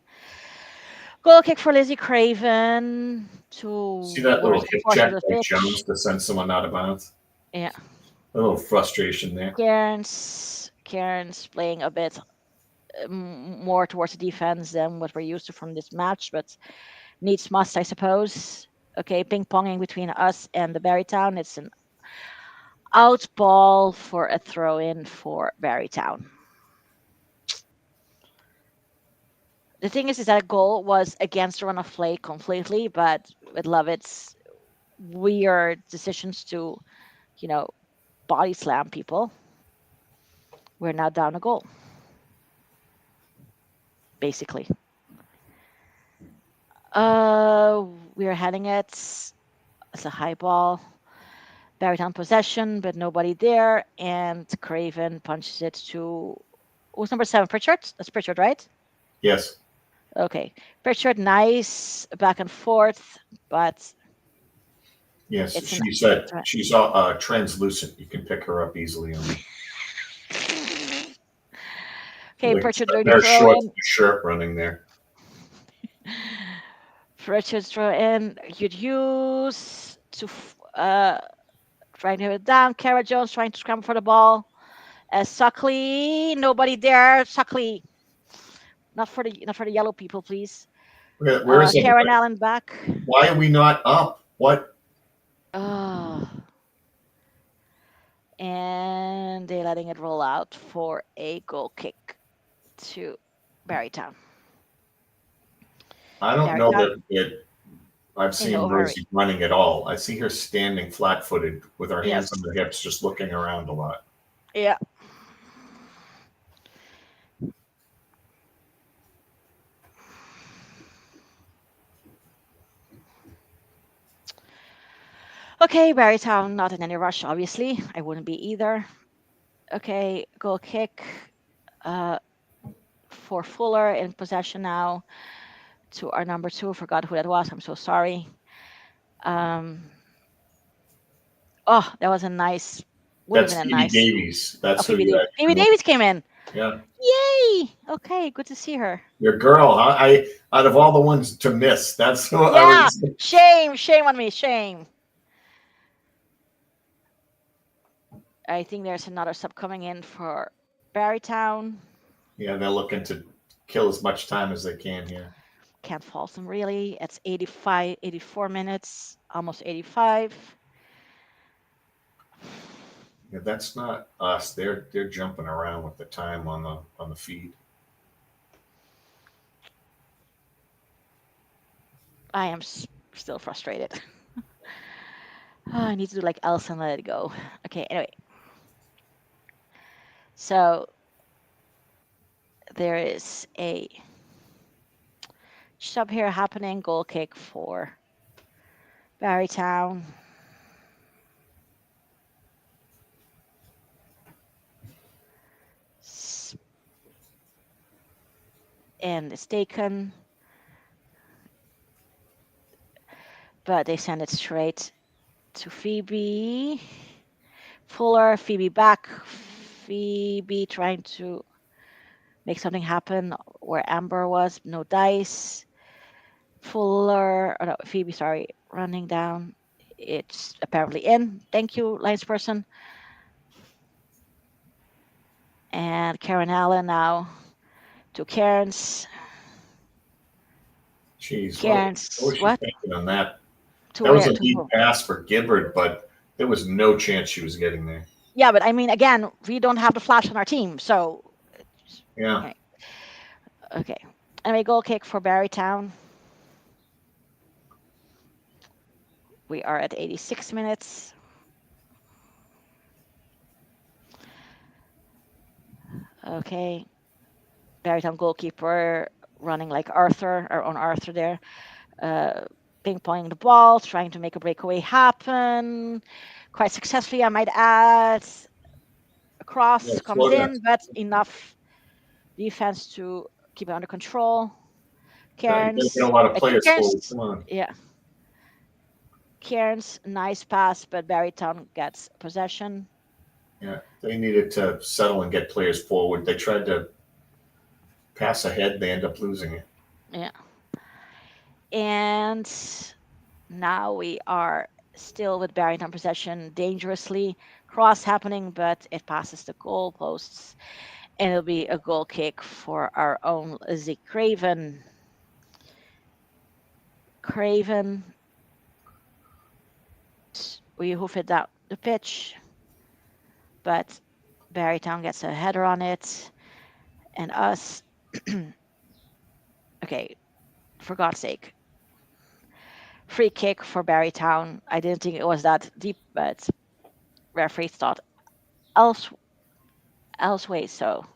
Goal kick for Lizzie Craven See that towards little the hip portion check of the by pitch. Jones to send someone out of bounds. Yeah. A little frustration there. Karen's playing a bit more towards the defense than what we're used to from this match, but needs must, I suppose. Okay, ping ponging between us and the Barrytown. It's an out ball for a throw in for Barrytown. The thing is that goal was against the run of play completely, but with Lovett's weird decisions to, you know, body slam people, we're now down a goal, basically. Uh, we're heading it. It's a high ball. Barrytown possession, but nobody there. And Craven punches it to who's number 7? Pritchard? That's Pritchard, right? Yes, Okay. Pritchard, nice back and forth, but yes. it's an She said it's a- she's translucent. You can pick her up easily on okay, like it's Pritchard the dirty pair of throw shorts in. and a shirt running there. Pritchard throw in. You'd use to trying to hit it down. Kara Jones trying to scramble for the ball. Suckley, nobody there. Suckley, not for the yellow people, please. Where is Karen everybody? Allen back. Why are we not up? What? Uh, and they're letting it roll out for a goal kick to Barrytown. I don't know Barrytown that it. I've in seen no hurry. Rosie running at all. I see her standing flat-footed with her hands on Yes. her hips, just looking around a lot. Yeah. Okay, Barrytown not in any rush, obviously. I wouldn't be either. Okay, goal kick uh, for Fuller in possession now to our number 2. Forgot who that was. I'm so sorry. Um, oh, that was a nice, would have That's been a Phoebe nice. Davies. Oh, That's who Phoebe you Davis. Phoebe actually want. Davis came in. Yeah, Yay! Okay, good to see her. your girl. Huh? I out of all the ones to miss, that's who I Yeah, was. shame on me, shame. I think there's another sub coming in for Barrytown. Yeah, they're looking to kill as much time as they can here. Can't fault them really. It's 85, 84 minutes, almost 85. Yeah, that's not us. They're jumping around with the time on the feed. I am still frustrated. Oh, I need to do like Elsa and let it go. Okay, anyway. So there is a sub here happening. Goal kick for Barrytown. And it's taken, but they send it straight to Phoebe. Fuller, Phoebe back. Phoebe trying to make something happen where Amber was. No dice. Fuller, oh no, Phoebe, sorry, running down. It's apparently in. Thank you, lines person. And Karen Allen now to Cairns. Jeez, what Cairns, was she what? thinking on that? To That was where? a To lead who? pass for Gibbard, but there was no chance she was getting there. Yeah, but I mean, again, we don't have the flash on our team, so Yeah, okay. Okay. Anyway, goal kick for Barrytown. We are at 86 minutes. Okay. Barrytown goalkeeper running like Arthur, our own Arthur there, uh, ping ponging the ball, trying to make a breakaway happen. Quite successfully, I might add. A yeah, cross comes slow down. in, but enough defense to keep it under control. You gotta get a Cairns, lot of I think players forward. Cairns, Come on. yeah, Cairns, nice pass, but Barrytown gets possession. Yeah, they needed to settle and get players forward. They tried to pass ahead. They end up losing it. Yeah. And now we are still with Barrington possession dangerously. Cross happening, but it passes the goal posts. And it'll be a goal kick for our own Lizzie Craven. Craven, we hoof it down the pitch, but Barrytown gets a header on it. And us, okay, for God's sake, free kick for Barrytown. I didn't think it was that deep, but referee thought else elseway so.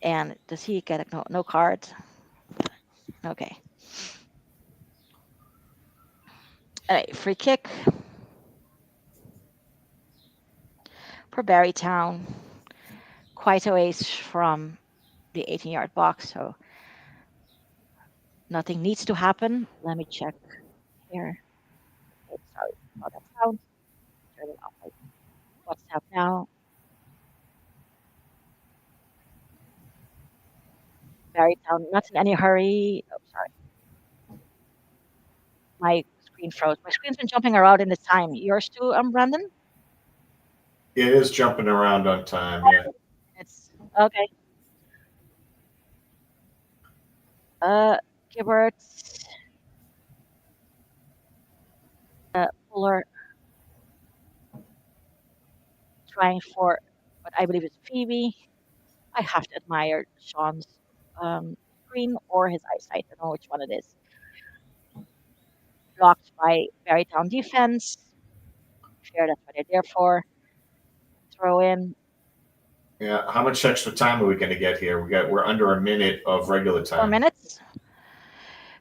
And does he get a no card? Okay. Free kick for Barrytown. Quite a ways from the 18-yard box, so nothing needs to happen. Let me check here. Okay, sorry about that sound. Turning off my WhatsApp now. Barrytown, not in any hurry. Oh, sorry. My screen froze. My screen's been jumping around in this time. Yours too, Brendan? It is jumping around on time. Yeah. It's okay. Uh, Gibbert, Fuller trying for what I believe is Phoebe. I have to admire Shaun's screen or his eyesight. I don't know which one it is. Blocked by Barrytown defense. Fair, that's what they're there for. Throw in Yeah. How much extra time are we going to get here? We're under a minute of regular 4 time. minutes.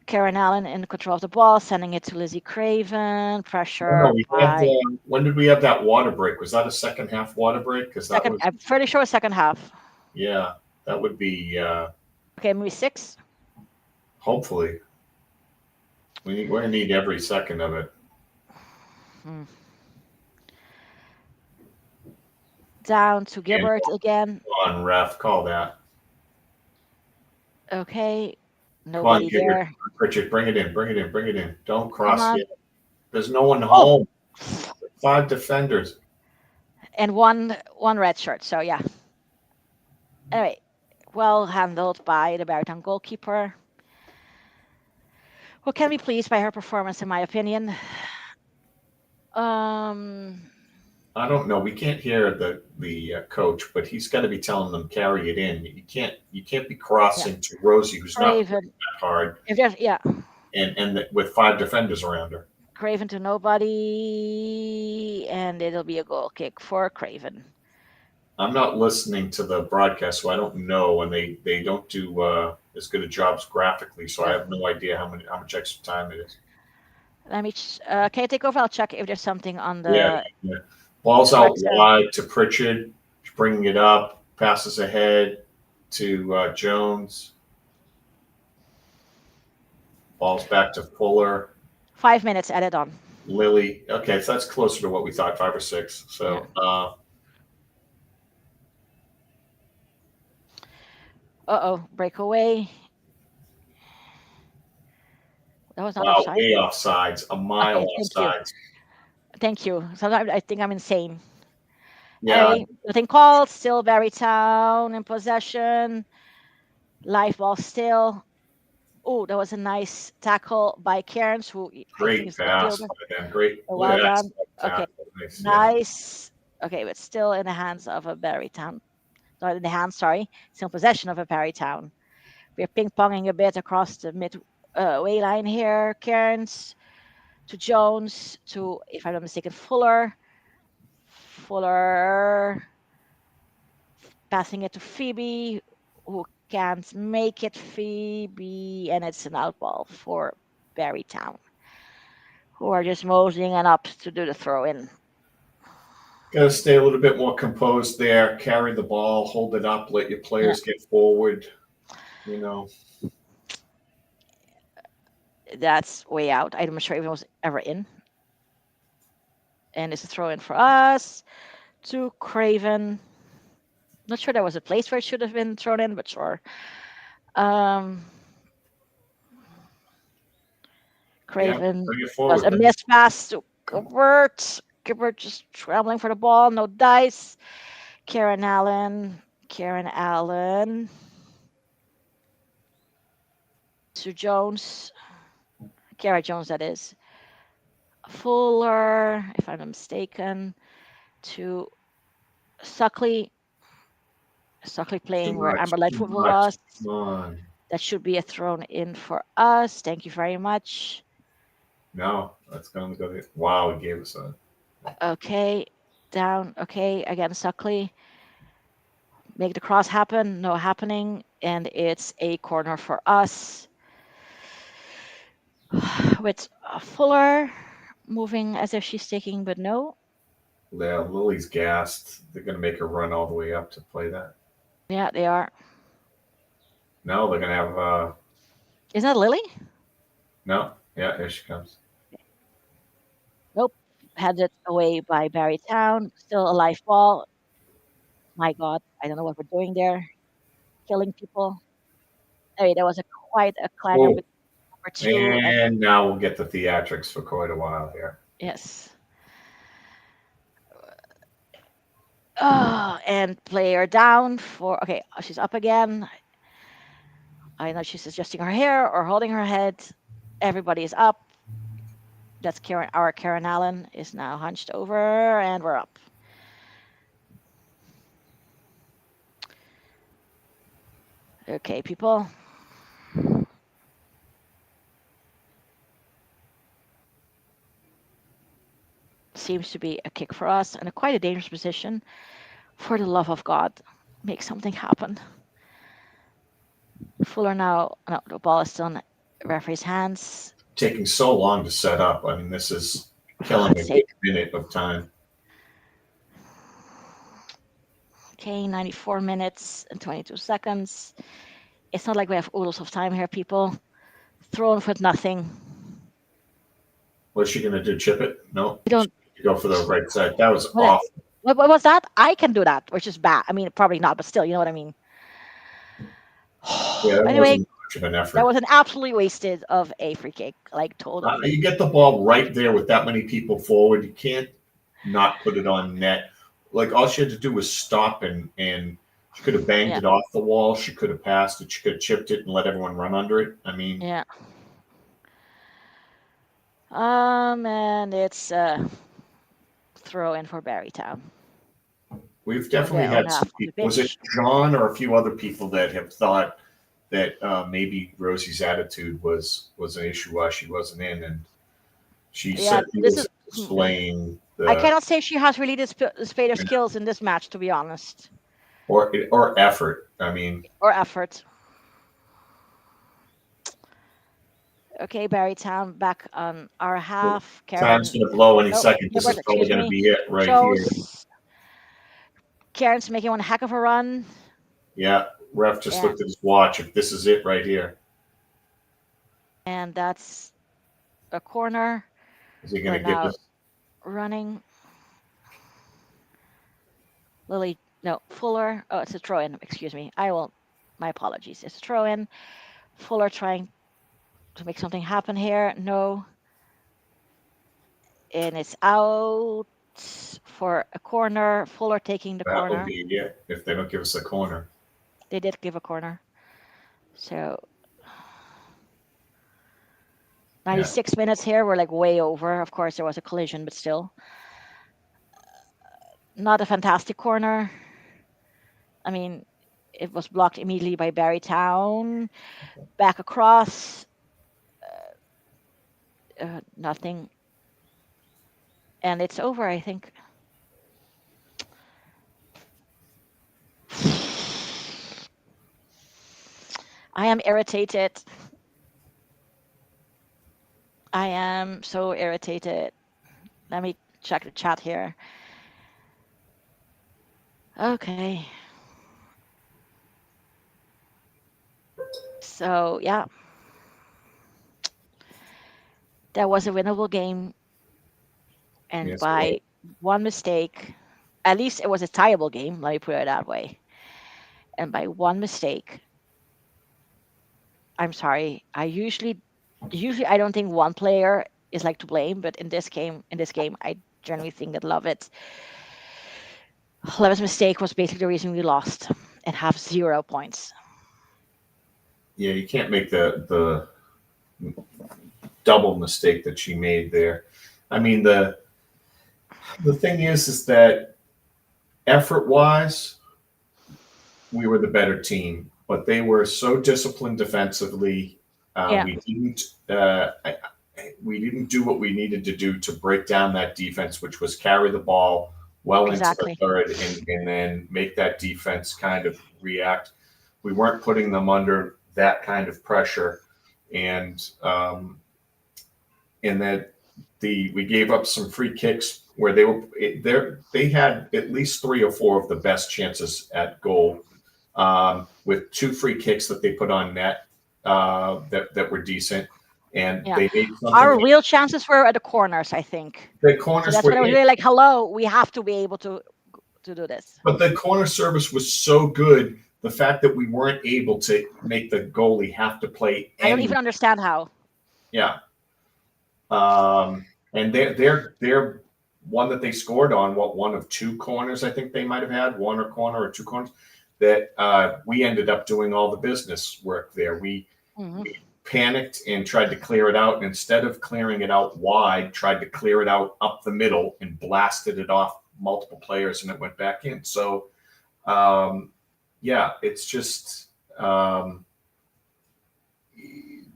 Karen Allen in control of the ball, sending it to Lizzie Craven. Oh, no, Pressure we had by when did we have that water break? Was that a second half water break? Because that second. was I'm pretty sure second half. yeah, that would be Okay, maybe 6. hopefully we're gonna need every second of it. Hmm. Down to And Gibbert again. on ref, call that. Okay, Come on, nobody Gibbard. there. Richard, bring it in, bring it in, bring it in. Don't Come cross on. yet. There's no one Oh, home. 5 defenders. and one red shirt. So yeah. Anyway, well handled by the Barrington goalkeeper, who can be pleased by her performance, in my opinion. Um, I don't know. We can't hear the coach, but he's got to be telling them carry it in. You can't be yeah, crossing to Rosie, who's not playing Craven. that hard, If there's yeah, and with 5 defenders around her. Craven to nobody, and it'll be a goal kick for Craven. I'm not listening to the broadcast, so I don't know, and they don't do as good a jobs graphically, so I Yeah. have no idea how much extra time it is. Let me. Can you take over? I'll check if there's something on Yeah, the yeah. Ball's out Wrexham. wide to Pritchard, bringing it up, passes ahead to Jones. Ball's back to Fuller. 5 minutes added on. Lily. Okay, so that's closer to what we thought, 5 or 6. Yeah. So Breakaway. That was not wow, offside. way offsides, a mile Okay, thank you. offsides. Thank you. Sometimes I think I'm insane. Yeah, Anyway, nothing called. Still Barrytown in possession. Live ball still. Oh, that was a nice tackle by Cairns, who I think Great is a pass midfielder. by them. Great. Oh, Look well at that done. step Okay, tackle. Nice. Yeah. nice. Okay, but still in the hands of a Barrytown. Not in the hands, sorry. Still in possession of a Barrytown. We're ping ponging a bit across the mid way line here. Cairns to Jones to, if I'm not mistaken, Fuller. Fuller passing it to Phoebe, who can't make it. Phoebe, and it's an out ball for Barrytown, who are just moseying and up to do the throw in. Got to stay a little bit more composed there. Carry the ball, hold it up, let your Yeah, players get forward. You know, that's way out. I'm not sure if it was ever in. And it's a throw in for us to Craven. Not sure there was a place where it should have been thrown in, but sure. Um, yeah, Craven bring it does forward. a missed pass to Gilbert. Gilbert just scrambling for the ball, no dice. Karen Allen. Karen Allen. To Jones. Kara Jones, that is. Fuller, if I'm not mistaken, to Suckley. Suckley Too playing where much. Amber Too Lightfoot much. was. Come on. That should be a thrown in for us. Thank you very much. No, that's going to go. Wow, he gave us a. Okay, down. Okay, again, Suckley. Make the cross happen. No happening. And it's a corner for us. With Fuller moving as if she's taking, but no. Yeah, Lily's gassed. They're going to make her run all the way up to play that. Yeah, they are. No, they're going to have. Isn't that Lily? No, yeah, here she comes. Nope. Headed away by Barrytown. Still a live ball. My God, I don't know what we're doing there. Killing people. Hey, there was quite a clanger Oh, between number two and and now we'll get the theatrics for quite a while here. yes. Oh, and player down for okay. She's up again. I know she's adjusting her hair or holding her head. Everybody is up. That's Karen. Our Karen Allen is now hunched over, and we're up. Okay, people. Seems to be a kick for us and quite a dangerous position. For the love of God, make something happen. Fuller now. No, the ball is still in the referee's hands. Taking so long to set up. I mean, this is For killing God's a sake. good minute of time. Okay, 94 minutes and 22 seconds. It's not like we have oodles of time here, people. Thrown for nothing. What's she going to do? Chip it? No. We don't. Go for the right side. That was What, awful. what was that? I can do that, which is bad. I mean, probably not, but still, you know what I mean. Yeah, that Anyway, wasn't much of an that effort. was an absolutely wasted of a free kick, like totally. You get the ball right there with that many people forward. You can't not put it on net. Like all she had to do was stop and she could have banged Yeah, it off the wall. She could have passed it. She could have chipped it and let everyone run under it. I mean, yeah. And it's throw in for Barrytown we've on definitely their own had some half of the people. Was it pitch. John or a few other people that have thought that maybe Rosie's attitude was an issue while she wasn't in, and she Yeah, certainly this is. was displaying I the cannot say she has really displayed her skills in this match, to be honest, or effort. I mean, or effort. Okay, Barrytown back on our half. time's Karen, going to blow any no, second. This is Gilbert, probably excuse going to me. be it right here. Jones. Karen's making one heck of a run, Yeah, ref just and looked at his watch. If this is it right here, that's a corner. is he going We're to give now this? running. Lily, no, Fuller. Oh, it's a throw in. Excuse me. I will. My apologies. It's a throw in. Fuller trying to make something happen here. No, and it's out for a corner. Fuller taking the That will corner. be it if they don't give us a corner. They did give a corner. So Yeah. 96 minutes here, we're like way over. Of course, there was a collision, but still not a fantastic corner. I mean, it was blocked immediately by Barry Town. Back across, nothing, and it's over. I think. I am irritated. I am so irritated. Let me check the chat here. Okay. So, yeah, that was a winnable game. And Yes, it was. by one mistake, at least it was a tieable game, let me put it that way. And by one mistake, I'm sorry. Usually I don't think one player is like to blame, but in this game, I generally think that Levitt's mistake was basically the reason we lost and have 0 points. Yeah, you can't make the double mistake that she made there. I mean, the thing is that effort wise, we were the better team, but they were so disciplined defensively. Yeah, We didn't. We didn't do what we needed to do to break down that defense, which was carry the ball well into the exactly. third and then make that defense kind of react. We weren't putting them under that kind of pressure, and that we gave up some free kicks where they had at least 3 or 4 of the best chances at goal, with 2 free kicks that they put on net, that were decent, and Yeah. they made something. Our real chances were at the corners, I think. The So corners that's were when I was in, really like, hello, we have to be able to do this. but the corner service was so good. The fact that we weren't able to make the goalie have to play I don't even any, understand how. yeah. And they're one that they scored on, one of 2 corners I think they might have had, one or corner or 2 corners, that we ended up doing all the business work there. Hmm. We panicked and tried to clear it out, and instead of clearing it out wide, tried to clear it out up the middle and blasted it off multiple players, and it went back in. So um, yeah, it's just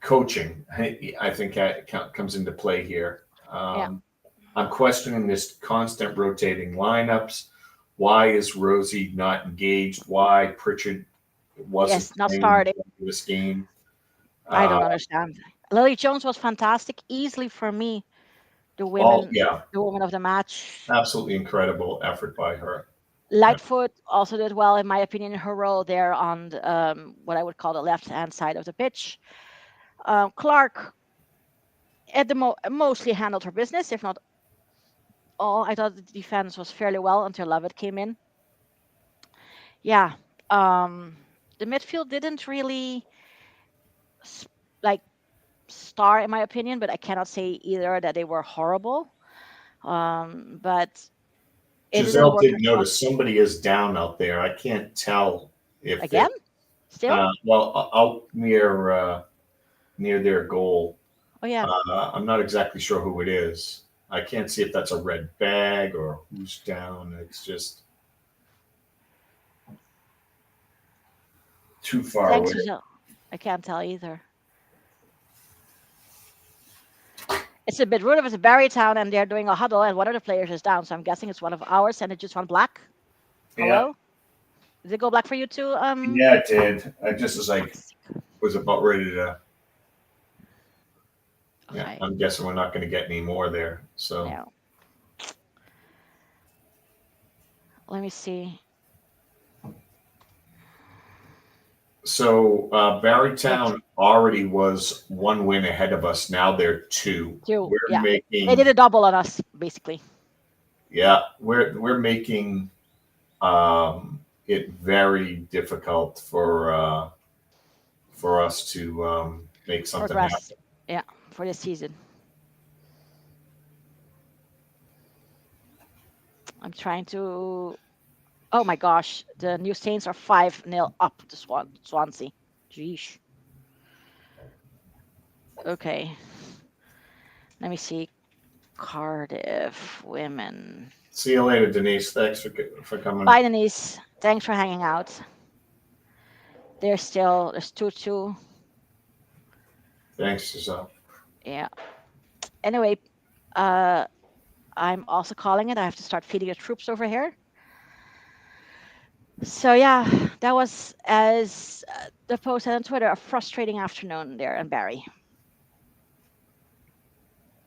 coaching, I think, comes into play here. Yeah. I'm questioning this constant rotating lineups. Why is Rosie not engaged? Why Pritchard wasn't Yes, not playing starting. this game? I Uh, don't understand. Lily Jones was fantastic, easily for me, the oh women, yeah, the woman of the match. absolutely incredible effort by her. Yeah, Lightfoot also did well, in my opinion, in her role there on what I would call the left-hand side of the pitch. Clark at the mostly handled her business, if not all. I thought the defense was fairly well until Lovett came in. Yeah, um, the midfield didn't really s- like star, in my opinion, but I cannot say either that they were horrible. But it didn't Giselle work did across notice somebody is down out there. I can't tell if again. it Still, out near their goal. oh yeah, I'm not exactly sure who it is. I can't see if that's a red bag or who's down. It's just too far thanks, away. Giselle. I can't tell either. It's a bit rude if it's a Barry Town and they're doing a huddle and one of the players is down. So I'm guessing it's one of ours and it just went black. Yeah, Hello? Did it go black for you too? yeah, it did. I just as I Fuck's sake. was about ready to. Yeah, Okay. I'm guessing we're not going to get any more there. So, No. Let me see. Yes. Barrytown already was 1 win ahead of us. Now they're 2. Two. We're Yeah. They did making, a double on us, basically. yeah, we're making it very difficult for us to make something Progress. happen. Yeah. For this season. I'm trying to. Oh my gosh. The New Saints are 5-0 up to Swansea. Jeez. Okay. Let me see. Cardiff women. See you later, Denise. Thanks for coming. Bye, Denise. Thanks for hanging out. There's 2-2. Thanks, Giselle. Yeah. Anyway, uh, I'm also calling it. I have to start feeding the troops over here. So yeah, that was, as the post said on Twitter, a frustrating afternoon there in Barry.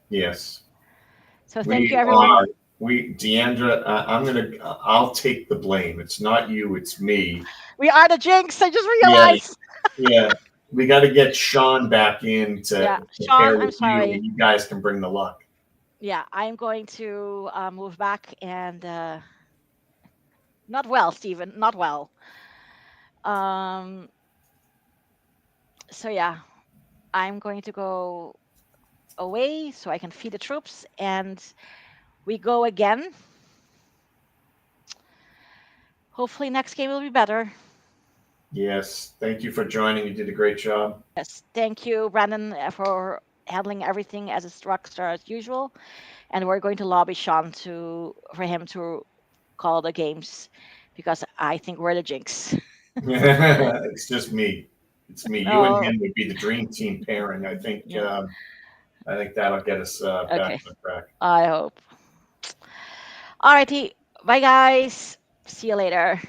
Yes, So thank you, we everyone. are. We, Deandra, I'll take the blame. It's not you, it's me. We are the Jinx. I just Yeah, realized. yeah. We got to get Shaun back in Yeah, to pair Shaun, I'm with you, and sorry. you guys can bring the luck. Yeah, I'm going to move back and not well, Stephen, not well. Um, so yeah, I'm going to go away so I can feed the troops, and we go again. Hopefully, next game will be better. Yes, thank you for joining. You did a great job. Yes, thank you, Brandon, for handling everything as a rock star as usual. And we're going to lobby Sean to for him to call the games because I think we're the Jinx. It's just me. It's me. You and Oh, him would be the dream team pairing. yeah. I think that'll get us back Okay. on track. I hope. Alrighty. Bye, guys. See you later.